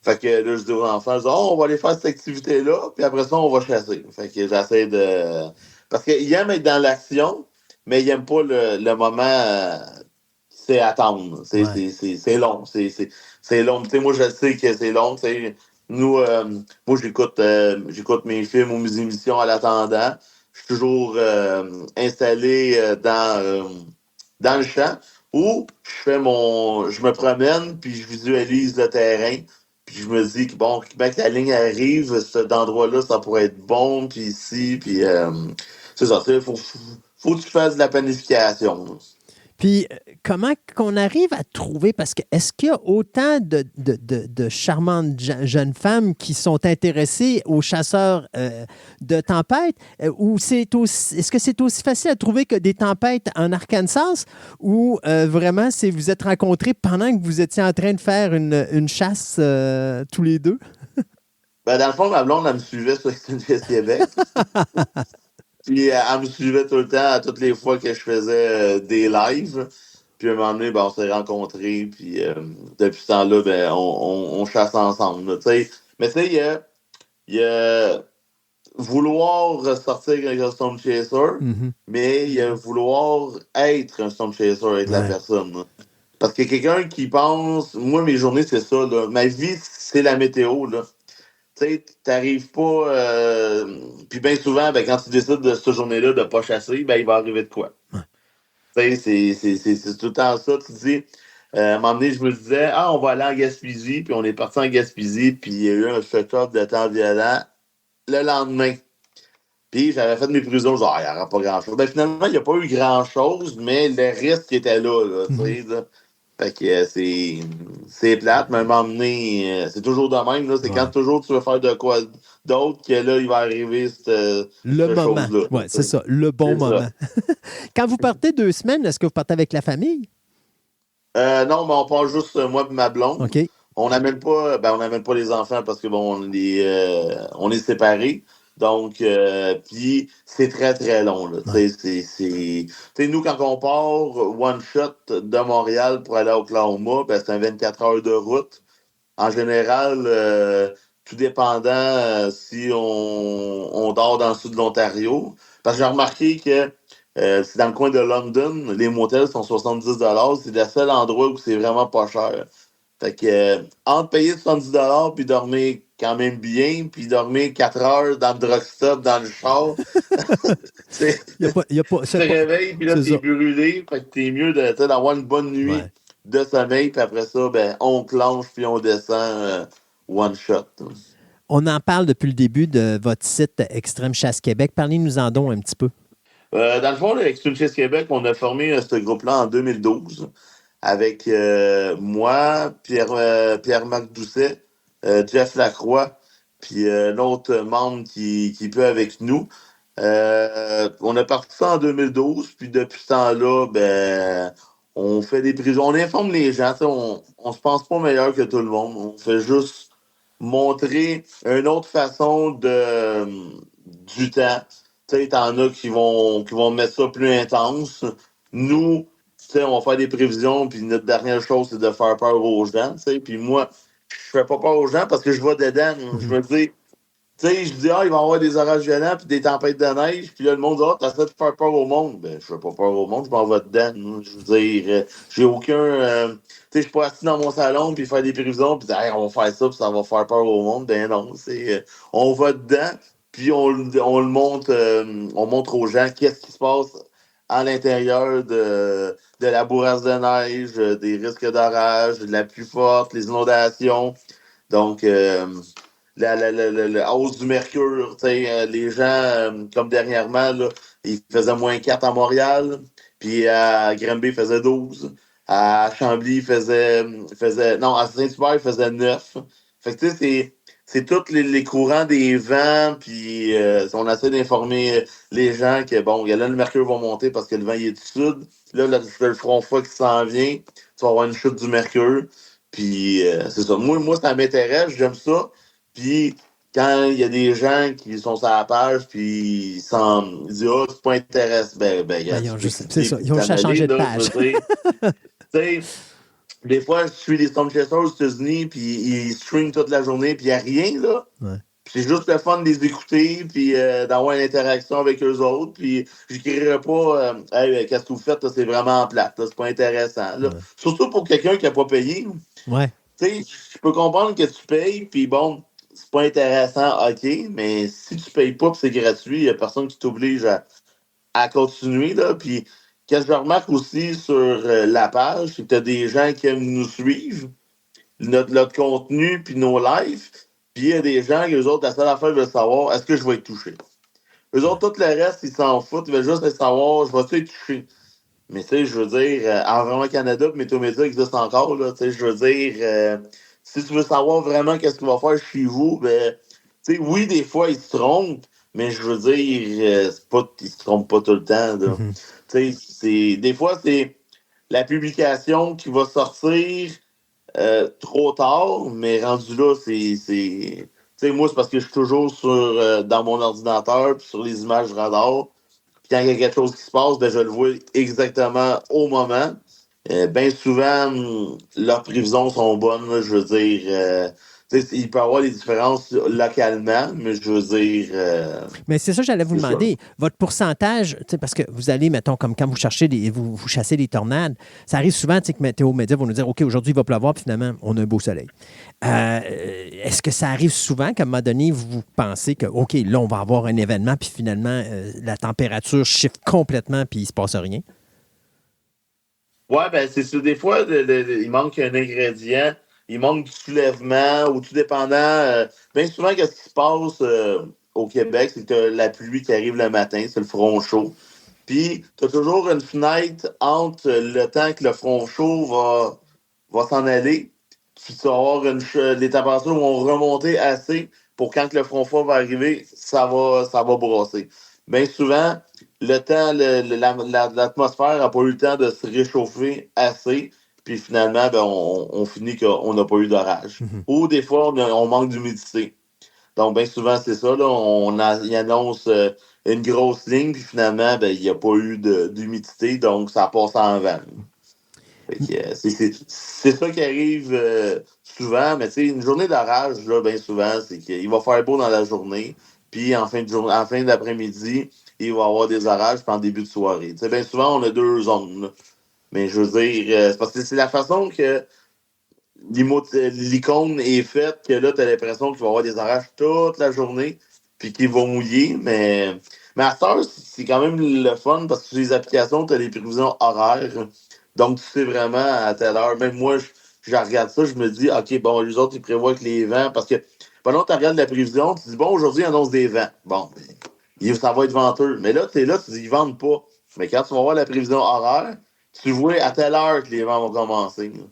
Fait que là, je dis aux enfants, on va aller faire cette activité-là, puis après ça, on va chasser. Fait que j'essaie de. Parce qu'ils aiment être dans l'action, mais ils n'aiment pas le moment, c'est attendre. Ouais. C'est long. C'est long. Tu sais, moi, je sais que c'est long. Tu sais. Nous, moi, j'écoute mes films ou mes émissions en l'attendant. Je suis toujours installé dans le champ où je me promène puis je visualise le terrain. Puis je me dis que que la ligne arrive, cet endroit-là, ça pourrait être bon, puis ici, puis c'est ça. Faut que tu fasses de la planification. Puis, comment qu'on arrive à trouver, parce que est-ce qu'il y a autant de charmantes jeunes femmes qui sont intéressées aux chasseurs de tempêtes, ou est-ce que c'est aussi facile à trouver que des tempêtes en Arkansas, ou vraiment, vous êtes rencontrés pendant que vous étiez en train de faire une chasse tous les deux? Dans le fond, ma blonde, elle me suivait sur Extinction Québec. Puis elle me suivait tout le temps à toutes les fois que je faisais des lives. Puis à un moment donné, on s'est rencontrés. Puis depuis ce temps-là, on chasse ensemble. Là, mais tu sais, il y a vouloir sortir avec un Storm Chaser, mais il y a vouloir être un Storm Chaser avec la personne. Là. Parce que quelqu'un qui pense, moi, mes journées, c'est ça. Là. Ma vie, c'est la météo. Là. Tu sais, t'arrives pas. Puis bien souvent, quand tu décides de cette journée-là de ne pas chasser, il va arriver de quoi. Tu sais, c'est tout le temps ça. Tu dis, à un moment donné, je me disais, on va aller en Gaspésie, puis on est parti en Gaspésie, puis il y a eu un fuck-up de temps violent le lendemain. Puis j'avais fait mes prisons, genre, il n'y aura pas grand-chose. Finalement, il n'y a pas eu grand-chose, mais le risque était là, tu sais, là. Fait que c'est plate, mais à un moment donné, c'est toujours de même. Là, c'est quand toujours tu veux faire de quoi d'autre que là, il va arriver cette moment. chose-là. Oui, c'est ça, le bon moment. Quand vous partez 2 semaines, est-ce que vous partez avec la famille? Non, mais on part juste moi et ma blonde. OK. On n'amène pas les enfants parce que on est séparés. Donc, puis c'est très, très long. Là. Nous, quand on part one shot de Montréal pour aller à Oklahoma, c'est un 24 heures de route. En général, tout dépendant si on dort dans le sud de l'Ontario. Parce que j'ai remarqué que c'est dans le coin de London, les motels sont 70 $. C'est le seul endroit où c'est vraiment pas cher. Fait que, entre payer 70 $ puis dormir quand même bien, puis dormir 4 heures dans le drugstop, dans le char, tu te réveilles, puis là, t'es brûlé. Fait que t'es mieux d'avoir une bonne nuit de sommeil, puis après ça, on clenche, puis on descend one shot. On en parle depuis le début de votre site Extrême Chasse Québec. Parlez-nous-en donc un petit peu. Dans le fond, Extreme Chasse Québec, on a formé ce groupe-là en 2012 avec moi, Pierre-Marc Doucet, Jeff Lacroix, puis l'autre membre qui peut avec nous. On a parti ça en 2012, puis depuis ce temps-là, on fait des prisons. On informe les gens, on se pense pas meilleur que tout le monde. On fait juste montrer une autre façon du temps. Tu sais, t'en as qui vont mettre ça plus intense. Nous, on va faire des prévisions, puis notre dernière chose, c'est de faire peur aux gens. Puis moi, je fais pas peur aux gens parce que je vais dedans. Je me dis, je dis, il va y avoir des orages violents, puis des tempêtes de neige, puis là, le monde dit, t'essaies de faire peur au monde. Je fais pas peur au monde, je m'en vais dedans. Je veux dire, j'ai aucun. Je suis pas assis dans mon salon, puis faire des prévisions, puis dire, hey, on va faire ça, puis ça va faire peur au monde. Non, on va dedans, puis on le montre, on montre aux gens qu'est-ce qui se passe à l'intérieur de la bourrasque de neige, des risques d'orage, de la pluie forte, les inondations. Donc, la hausse du mercure, les gens, comme dernièrement, là, il faisait -4 à Montréal, puis à Granby, il faisait 12. À Chambly, non, à Saint-Hubert, il faisait 9. Fait que, tu sais, c'est tous les courants des vents, puis on essaie d'informer les gens que, bon, là, le mercure va monter parce que le vent il est du sud. Là, le front froid qui s'en vient, tu vas avoir une chute du mercure. Puis, c'est ça. Moi, ça m'intéresse, j'aime ça. Puis, quand il y a des gens qui sont sur la page, puis ils disent, ah, c'est pas intéressant, Ben, regarde, ils ont tu peux juste, c'est cliquer ça, puis ils ont t'en juste à aller, changer de là, je veux page. dire. Tu sais, des fois, je suis les Storm Chasers aux États-Unis, puis ils streament toute la journée, puis il n'y a rien, là. Ouais. Puis c'est juste le fun de les écouter, puis d'avoir une interaction avec eux autres. Puis je n'écrirai pas hey, qu'est-ce que vous faites, là, c'est vraiment plate, là, c'est pas intéressant. Là. Ouais. Surtout pour quelqu'un qui n'a pas payé. Ouais. Tu sais, je peux comprendre que tu payes, puis bon, c'est pas intéressant, OK, mais si tu payes pas, puis c'est gratuit, il n'y a personne qui t'oblige à continuer. Là. Puis, qu'est-ce que je remarque aussi sur la page, c'est que tu as des gens qui aiment nous suivre, notre contenu, puis nos lives. Puis, il y a des gens qui, eux autres, la seule affaire, ils veulent savoir, est-ce que je vais être touché? Eux autres, tout le reste, ils s'en foutent, ils veulent juste savoir, je vais être touché? Mais tu sais, je veux dire, Environnement Canada et Météo Média existent encore, là, tu sais, je veux dire, si tu veux savoir vraiment qu'est-ce qu'il va faire chez vous, ben, tu sais, oui, des fois, ils se trompent, mais je veux dire, ils se trompent pas tout le temps, là. Mhm. Tu sais, des fois, c'est la publication qui va sortir trop tard, mais rendu là, tu sais, moi, c'est parce que je suis toujours dans mon ordinateur, puis sur les images radar. Puis quand il y a quelque chose qui se passe, ben, je le vois exactement au moment. Bien souvent, leurs prévisions sont bonnes, là, je veux dire. Tu sais, il peut y avoir des différences localement, mais je veux dire. Mais c'est ça que j'allais vous C'est ça. demander. Votre pourcentage, tu sais, parce que vous allez, mettons, comme quand vous cherchez vous chassez des tornades, ça arrive souvent tu sais, que Météo Média vont nous dire OK, aujourd'hui, il va pleuvoir, puis finalement, on a un beau soleil. Est-ce que ça arrive souvent qu'à un moment donné, vous pensez que OK, là, on va avoir un événement, puis finalement, la température shift complètement, puis il ne se passe rien? Ouais, ben c'est sûr. Des fois, il manque un ingrédient, il manque du soulèvement ou tout dépendant. Bien souvent, qu'est-ce qui se passe au Québec, c'est que la pluie qui arrive le matin, c'est le front chaud. Puis, tu as toujours une fenêtre entre le temps que le front chaud va s'en aller, puis tu vas avoir les températures vont remonter assez pour quand que le front froid va arriver, ça va brasser. Bien souvent, le temps, l'atmosphère n'a pas eu le temps de se réchauffer assez, puis finalement, ben, on finit qu'on n'a pas eu d'orage. Mhm. Ou des fois, on manque d'humidité. Donc, bien souvent, c'est ça. Là, il annonce une grosse ligne, puis finalement, ben, il n'y a pas eu d'humidité, donc ça passe en vent. Fait que, c'est ça qui arrive souvent, mais tu sais, une journée d'orage, là, bien souvent, c'est qu'il va faire beau dans la journée, puis en fin d'après-midi, il va y avoir des orages, puis en début de soirée. Tu sais, bien souvent, on a deux zones. Là. Mais je veux dire, c'est parce que c'est la façon que l'icône est faite que là, tu as l'impression qu'il va y avoir des orages toute la journée, puis qu'il va mouiller. Mais à cette heure, c'est quand même le fun parce que sur les applications, tu as les prévisions horaires. Donc, tu sais vraiment à telle heure. Même moi, je regarde ça, je me dis, OK, bon, les autres, ils prévoient que les vents, parce que pendant que tu regardes la prévision, tu dis, bon, aujourd'hui, ils annoncent des vents. Bon, ça va être venteux. Mais là, tu es là, tu dis, ils vendent pas. Mais quand tu vas voir la prévision horaire, tu vois à telle heure que les vents vont commencer. Là.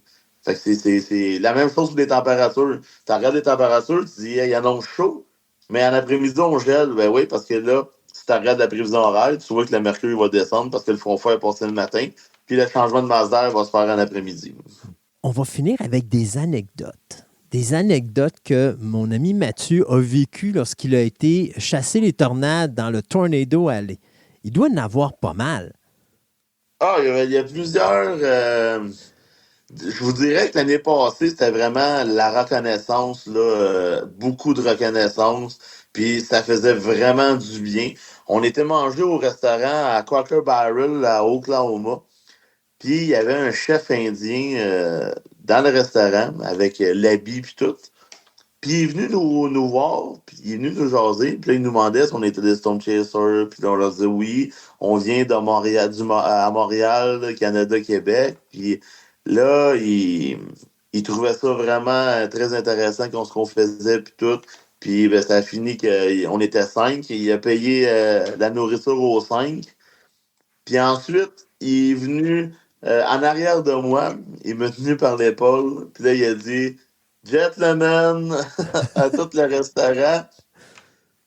Fait que c'est la même chose pour les températures. Tu regardes les températures, tu dis, hey, il annonce chaud, mais en après-midi, on gèle. Ben oui, parce que là, si tu regardes la prévision horaire, tu vois que le mercure va descendre parce que le front froid est passé le matin, puis le changement de masse d'air va se faire en après-midi. On va finir avec des anecdotes. Des anecdotes que mon ami Mathieu a vécues lorsqu'il a été chasser les tornades dans le Tornado Alley. Il doit en avoir pas mal. Ah, il y a plusieurs. Je vous dirais que l'année passée, c'était vraiment la reconnaissance, là, beaucoup de reconnaissance, puis ça faisait vraiment du bien. On était mangé au restaurant à Cracker Barrel à Oklahoma, puis il y avait un chef indien dans le restaurant avec l'habit puis tout. Puis il est venu nous voir, puis il est venu nous jaser, puis là, il nous demandait si on était des Stone Chasers, puis là, on leur disait oui, on vient de Montréal, à Montréal, Canada, Québec, puis là, il trouvait ça vraiment très intéressant ce qu'on faisait, puis tout, puis ben, ça a fini qu'on était 5, il a payé la nourriture aux 5, puis ensuite, il est venu en arrière de moi, il m'a tenu par l'épaule, puis là, il a dit Gentlemen, à tout le restaurant,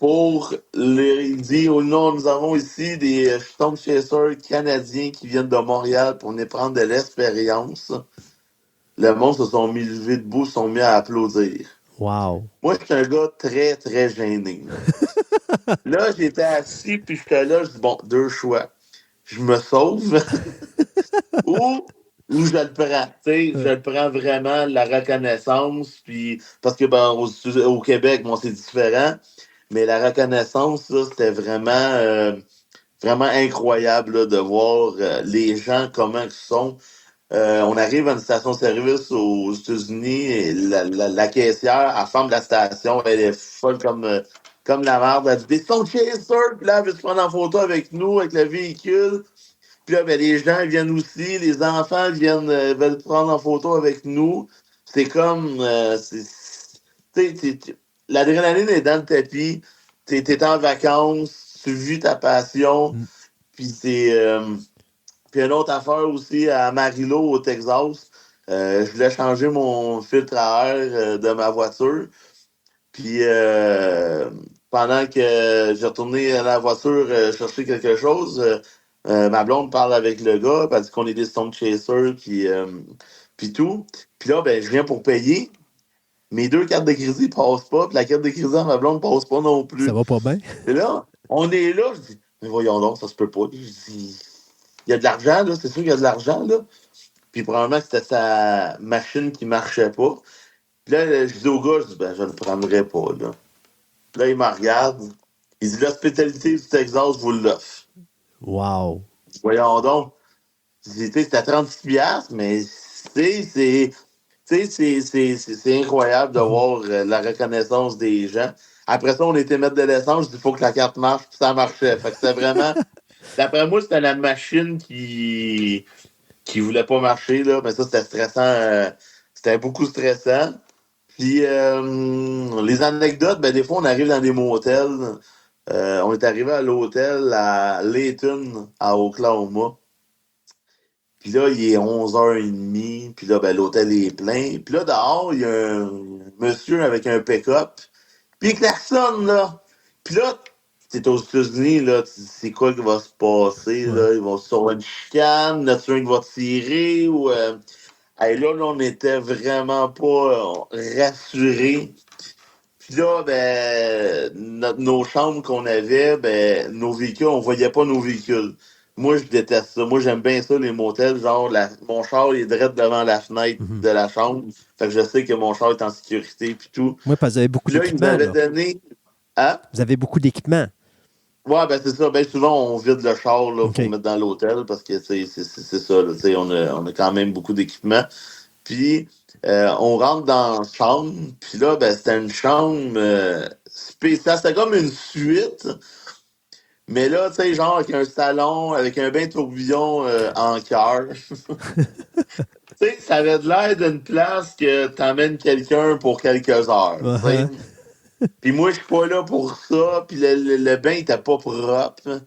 il dit oh non, nous avons ici des Stone Chasers canadiens qui viennent de Montréal pour venir prendre de l'expérience. Le monde se sont mis levés debout, se sont mis à applaudir. Wow. Moi, je suis un gars très, très gêné. Là, j'étais assis, puis j'étais là, je dis bon, deux choix. Je me sauve ou, ou je le prends. Tu sais, je le prends vraiment, la reconnaissance, puis parce que ben, au Québec, bon, c'est différent, mais la reconnaissance, là, c'était vraiment incroyable là, de voir les gens, comment ils sont. On arrive à une station-service aux États-Unis et la caissière, à la femme de la station, elle est folle comme la merde. Elle dit des Stone Chasers, puis là, elle veut se prendre en photo avec nous, avec le véhicule. Puis là, ben, les gens viennent aussi, les enfants veulent prendre en photo avec nous. C'est comme, l'adrénaline est dans le tapis. T'es en vacances, tu vis ta passion. Mm. Puis puis une autre affaire aussi à Amarillo, au Texas. Je voulais changer mon filtre à air de ma voiture. Puis pendant que j'ai retourné à la voiture chercher quelque chose, ma blonde parle avec le gars, puis elle dit qu'on est des Stone Chasers, puis tout. Puis là, ben, je viens pour payer. Mes deux cartes de crédit passent pas, puis la carte de crédit à ma blonde passe pas non Ça plus. va pas bien? Et là, on est là, je dis, mais voyons donc, ça se peut pas. Je dis, il y a de l'argent, là, c'est sûr qu'il y a de l'argent, là. Puis probablement que c'était sa machine qui marchait pas. Puis là, je dis au gars, je dis, ben, je ne le prendrai pas, là. Puis là, il me regarde. Il dit, l'hospitalité du Texas vous l'offre. Wow. Voyons donc. Je dis, tu sais, c'était 36 piastres, mais c'est incroyable de Mhm. voir la reconnaissance des gens. Après ça, on était mettre de l'essence. Je dis, il faut que la carte marche, puis ça marchait. Fait que c'était vraiment, d'après moi, c'était la machine qui voulait pas marcher, là. Mais ça, c'était stressant. C'était beaucoup stressant. Puis les anecdotes, ben, des fois, on arrive dans des motels. On est arrivé à l'hôtel à Layton, à Oklahoma. Puis là, il est 11h30. Puis là, ben, l'hôtel est plein. Puis là, dehors, il y a un monsieur avec un pick-up. Puis il klaxonne, là. Puis là, c'est aux États-Unis, là, c'est quoi qui va se passer, Ouais. là? Ils vont sur une chicane, il y en a un qui va tirer, ou... Hey, là, on était vraiment pas rassurés. Puis là, ben, nos chambres qu'on avait, ben, nos véhicules, on voyait pas nos véhicules. Moi, je déteste ça. Moi, j'aime bien ça, les motels. Genre, mon char il est direct devant la fenêtre Mhm. de la chambre. Fait que je sais que mon char est en sécurité, puis tout. Oui, parce que vous avez beaucoup Puis là, ils nous d'équipements, avaient là. donné... Hein? Vous avez beaucoup d'équipements. Ouais, ben c'est ça. Ben souvent, on vide le char là, pour OK. mettre dans l'hôtel parce que c'est ça. Là, on a quand même beaucoup d'équipements. Puis, on rentre dans la chambre. Puis là, ben, c'était une chambre spéciale. C'était comme une suite. Mais là, tu sais, genre avec un salon, avec un bain tourbillon en cœur. Tu sais, ça avait de l'air d'une place que t'emmènes quelqu'un pour quelques heures. Tu sais. Uh-huh. Puis moi, je suis pas là pour ça. Puis le bain était pas propre.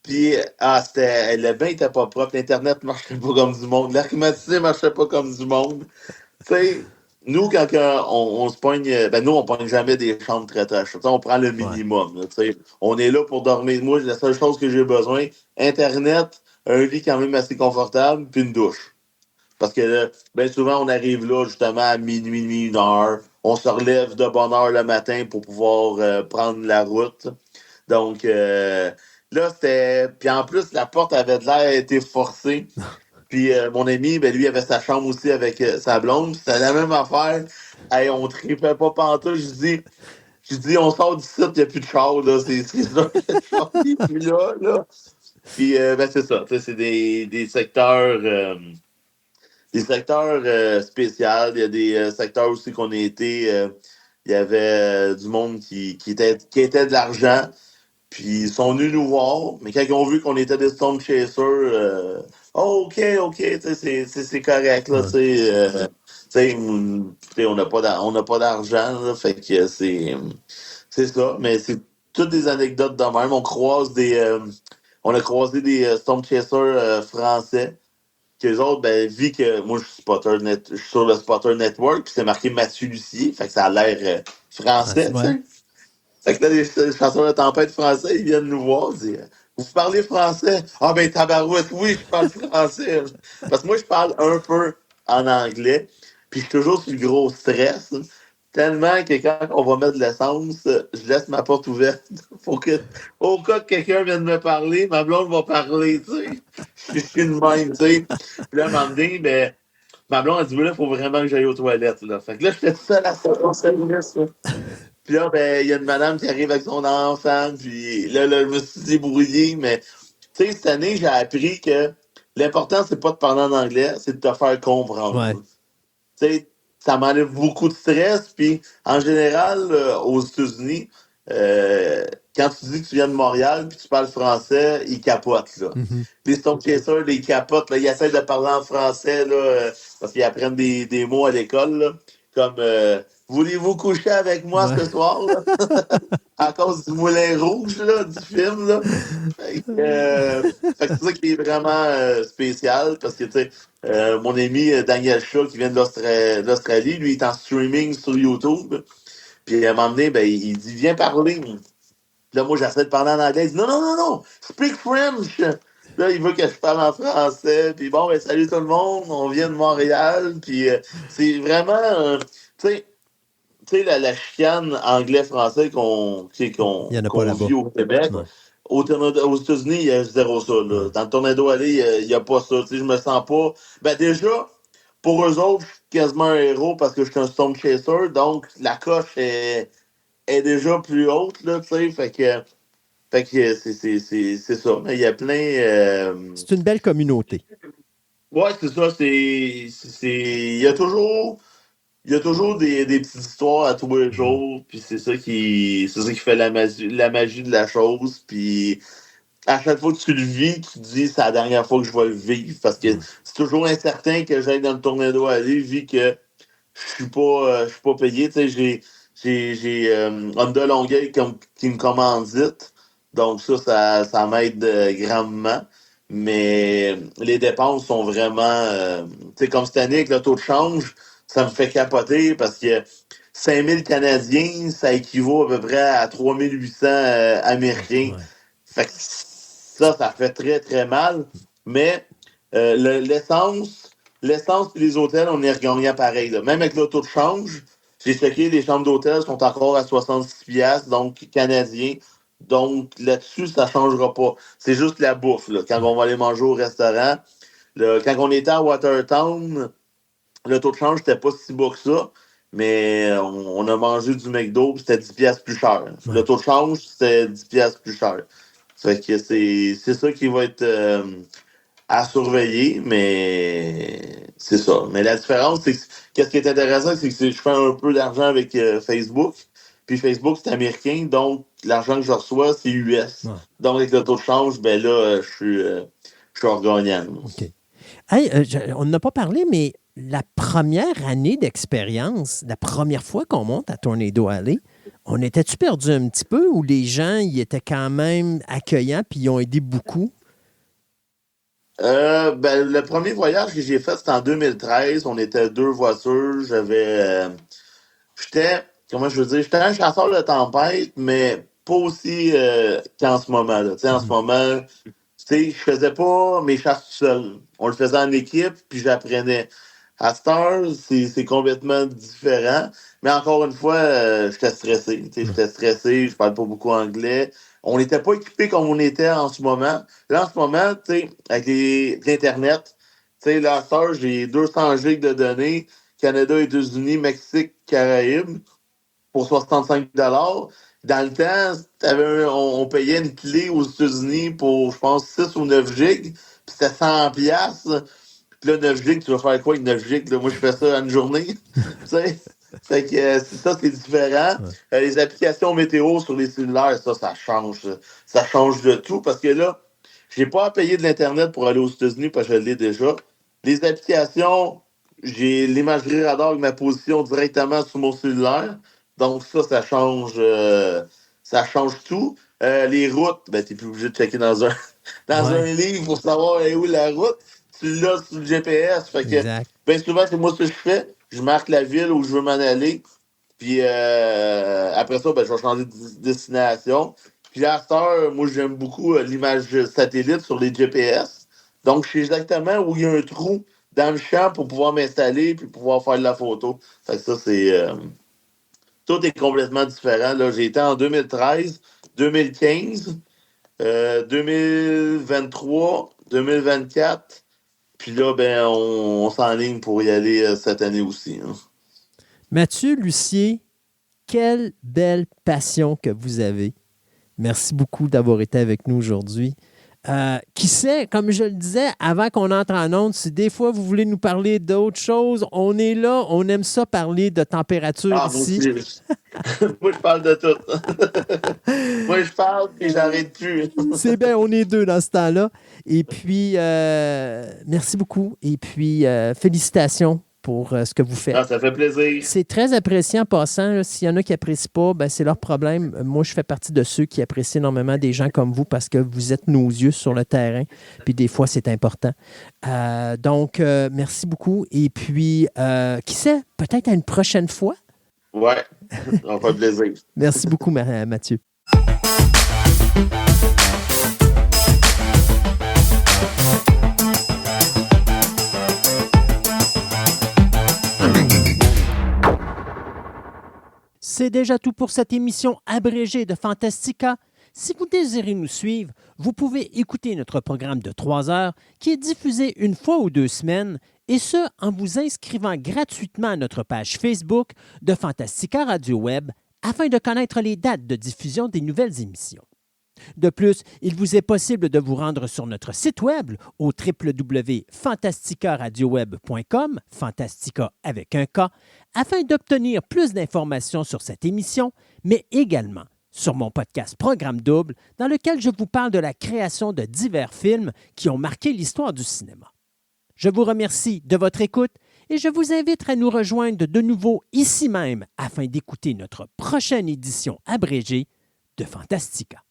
Puis, le bain était pas propre, l'Internet marchait pas comme du monde, l'air climatisé marchait pas comme du monde. Tu sais, nous, quand on se pogne, ben nous, on pogne jamais des chambres très très chaudes. On prend le Ouais. minimum. Là, tu sais. On est là pour dormir. Moi, la seule chose que j'ai besoin, Internet, un lit quand même assez confortable, puis une douche. Parce que là, ben souvent, on arrive là justement à minuit, 1 heure. On se relève de bonne heure le matin pour pouvoir prendre la route. Donc, là, c'était. Puis en plus, la porte avait de l'air été forcée. Puis mon ami, ben lui, avait sa chambre aussi avec sa blonde. C'était la même affaire. Hey, on tripait pas pantoute. Je dis, on sort d'ici, il n'y a plus de char, là. C'est ça, le char qui est plus là, là. Puis, ben, c'est ça. Tu sais, c'est des secteurs spéciaux. Il y a des secteurs aussi qu'on a été. il y avait du monde qui était de l'argent. Puis ils sont venus nous voir, mais quand ils ont vu qu'on était des Storm Chasers, oh, OK, tu sais, c'est correct, là, Ouais. tu sais, on n'a pas d'argent, là, fait que c'est ça, mais c'est toutes des anecdotes de même. On a croisé des Storm Chasers français, qu'eux autres, ben, vu que moi, je suis sur le Spotter Network, puis c'est marqué Mathieu Lucier, fait que ça a l'air français, tu Ouais. sais. Fait que là, les chasseurs de tempête français, ils viennent nous voir, ils disent vous parlez français? Ah ben tabarouette, oui, je parle français. Parce que moi, je parle un peu en anglais, puis je suis toujours sur le gros stress. Tellement que quand on va mettre de l'essence, je laisse ma porte ouverte. Pour que, au cas que quelqu'un vienne me parler, ma blonde va parler, tu sais. Je suis de même, tu sais. Puis là, à un moment donné, ben, ma blonde a dit, là, il faut vraiment que j'aille aux toilettes, là. Fait que là, j'étais tout seul à ça. Puis là, ben, il y a une madame qui arrive avec son enfant, puis là, je me suis débrouillé, mais tu sais, cette année, j'ai appris que l'important, c'est pas de parler en anglais, c'est de te faire Ouais. comprendre. Tu sais, ça m'enlève beaucoup de stress, puis en général, aux États-Unis, euh, quand tu dis que tu viens de Montréal, puis tu parles français, ils capotent, là. Mhm. Les Stone Chasers, ils capotent, là, ils essaient de parler en français, là, parce qu'ils apprennent des mots à l'école, là, comme voulez-vous coucher avec moi Ouais. ce soir, là? À cause du moulin rouge là, du film. Là. Fait que c'est ça qui est vraiment spécial parce que tu sais, mon ami Daniel Shaw qui vient d'Australie, lui, il est en streaming sur YouTube. Puis à un moment donné, ben, il dit viens parler. Puis là, moi, j'essaie de parler en anglais. Il dit non, speak French. Là, il veut que je parle en français. Puis bon, ben, salut tout le monde, on vient de Montréal. Puis c'est vraiment, tu sais, la chicane anglais-français Il n'y en a pas qu'on là-bas. vit au Québec, Ouais. aux États-Unis, il y a zéro ça. Là. Ouais. Dans le Tornado Alley, il n'y a pas ça. Tu sais, je me sens pas. Ben déjà, pour eux autres, je suis quasiment un héros parce que je suis un Storm Chaser, donc la coche est déjà plus haute, là, tu sais. Fait que c'est ça. Mais il y a plein. C'est une belle communauté. Ouais, c'est ça. Il y a toujours des petites histoires à tous les Mhm. jours, puis c'est ça qui fait la magie de la chose. Puis à chaque fois que tu le vis, tu te dis c'est la dernière fois que je vais le vivre, parce que Ouais. c'est toujours incertain que j'aille dans le tornado aller, vu que je suis pas payé. Tu sais, j'ai Honda Longueuil qui me commandite, donc ça m'aide grandement. Mais les dépenses sont vraiment, tu sais, comme cette année avec le taux de change, ça me fait capoter parce que 5000 Canadiens, ça équivaut à peu près à 3800 Américains. Ouais. Fait que ça fait très, très mal. Mais l'essence et les hôtels, on est regagnant pareil. Là. Même avec le taux de change, j'ai checké, les chambres d'hôtel sont encore à 66 piastres, donc canadiens. Donc là-dessus, ça ne changera pas. C'est juste la bouffe. Là. Quand on va aller manger au restaurant, quand on était à Watertown, le taux de change n'était pas si bas que ça, mais on a mangé du McDo, puis c'était 10 piastres plus cher. Le Ouais. taux de change, c'était 10 piastres plus cher. Fait que c'est ça qui va être à surveiller, mais c'est ça. Mais la différence, c'est que qu'est-ce qui est intéressant, c'est que je fais un peu d'argent avec Facebook. Puis Facebook, c'est américain, donc l'argent que je reçois, c'est US. Ouais. Donc avec le taux de change, ben là, je suis hors gagnant. OK. Hey, on n'a pas parlé, mais la première année d'expérience, la première fois qu'on monte à Tornado Alley, on était-tu perdu un petit peu ou les gens y étaient quand même accueillants puis ils ont aidé beaucoup? Ben, le premier voyage que j'ai fait, c'était en 2013. On était deux voitures. J'étais, comment je veux dire, j'étais un chasseur de tempête, mais pas aussi qu'en ce moment. Là. Tu sais, en ce Mhm. moment, tu sais, je faisais pas mes chasses tout seul. On le faisait en équipe, puis j'apprenais. À cette heure, c'est complètement différent. Mais encore une fois, j'étais stressé. Tu sais, Ouais. j'étais stressé, je parle pas beaucoup anglais. On n'était pas équipé comme on était en ce moment. Là, en ce moment, tu sais, avec l'Internet, tu sais, là, à cette heure, j'ai 200 gigs de données, Canada, États-Unis, Mexique, Caraïbes, pour 65 Dans le temps, on payait une clé aux États-Unis pour, je pense, 6 ou 9 gigs, puis c'était 100 piastres. Puis là, 9 gigs, tu vas faire quoi avec 9 gigs? Là? Moi, je fais ça en une journée. Tu sais? Fait que c'est différent. Ouais. Les applications météo sur les cellulaires, ça change. Ça change de tout parce que là, j'ai pas à payer de l'Internet pour aller aux États-Unis parce que je l'ai déjà. Les applications, j'ai l'imagerie radar avec ma position directement sur mon cellulaire. Donc ça change tout. Les routes, ben, t'es plus obligé de checker dans un Ouais, livre pour savoir où est la route. Tu l'as sur le GPS. Fait que, exact. ben souvent, c'est moi ce que je fais. Je marque la ville où je veux m'en aller. Puis après ça, ben, je vais changer de destination. Puis à cette heure, moi, j'aime beaucoup l'image satellite sur les GPS. Donc, je sais exactement où il y a un trou dans le champ pour pouvoir m'installer puis pouvoir faire de la photo. Fait que ça, tout est complètement différent. Là, j'ai été en 2013, 2015, 2023, 2024. Puis là, ben, on s'enligne pour y aller cette année aussi. Hein. Mathieu Lucier, quelle belle passion que vous avez. Merci beaucoup d'avoir été avec nous aujourd'hui. Qui sait, comme je le disais avant qu'on entre en onde, si des fois vous voulez nous parler d'autres choses, on est là, on aime ça parler de température Ah, moi ici. aussi. Moi, je parle de tout. Moi, je parle et j'arrête plus. C'est bien, on est deux dans ce temps-là. Et puis, merci beaucoup. Et puis, félicitations pour ce que vous faites. Ah, ça fait plaisir. C'est très apprécié en passant. Là. S'il y en a qui n'apprécient pas, ben, c'est leur problème. Moi, je fais partie de ceux qui apprécient énormément des gens comme vous parce que vous êtes nos yeux sur le terrain. Puis des fois, c'est important. Donc, merci beaucoup. Et puis, qui sait, peut-être à une prochaine fois. Ouais, ça fait plaisir. Merci beaucoup, Mathieu. C'est déjà tout pour cette émission abrégée de Fantastica. Si vous désirez nous suivre, vous pouvez écouter notre programme de 3 heures qui est diffusé une fois ou 2 semaines, et ce, en vous inscrivant gratuitement à notre page Facebook de Fantastica Radio Web afin de connaître les dates de diffusion des nouvelles émissions. De plus, il vous est possible de vous rendre sur notre site web au www.fantasticaradioweb.com, Fantastica avec un K, afin d'obtenir plus d'informations sur cette émission, mais également sur mon podcast Programme Double, dans lequel je vous parle de la création de divers films qui ont marqué l'histoire du cinéma. Je vous remercie de votre écoute et je vous invite à nous rejoindre de nouveau ici même afin d'écouter notre prochaine édition abrégée de Fantastica.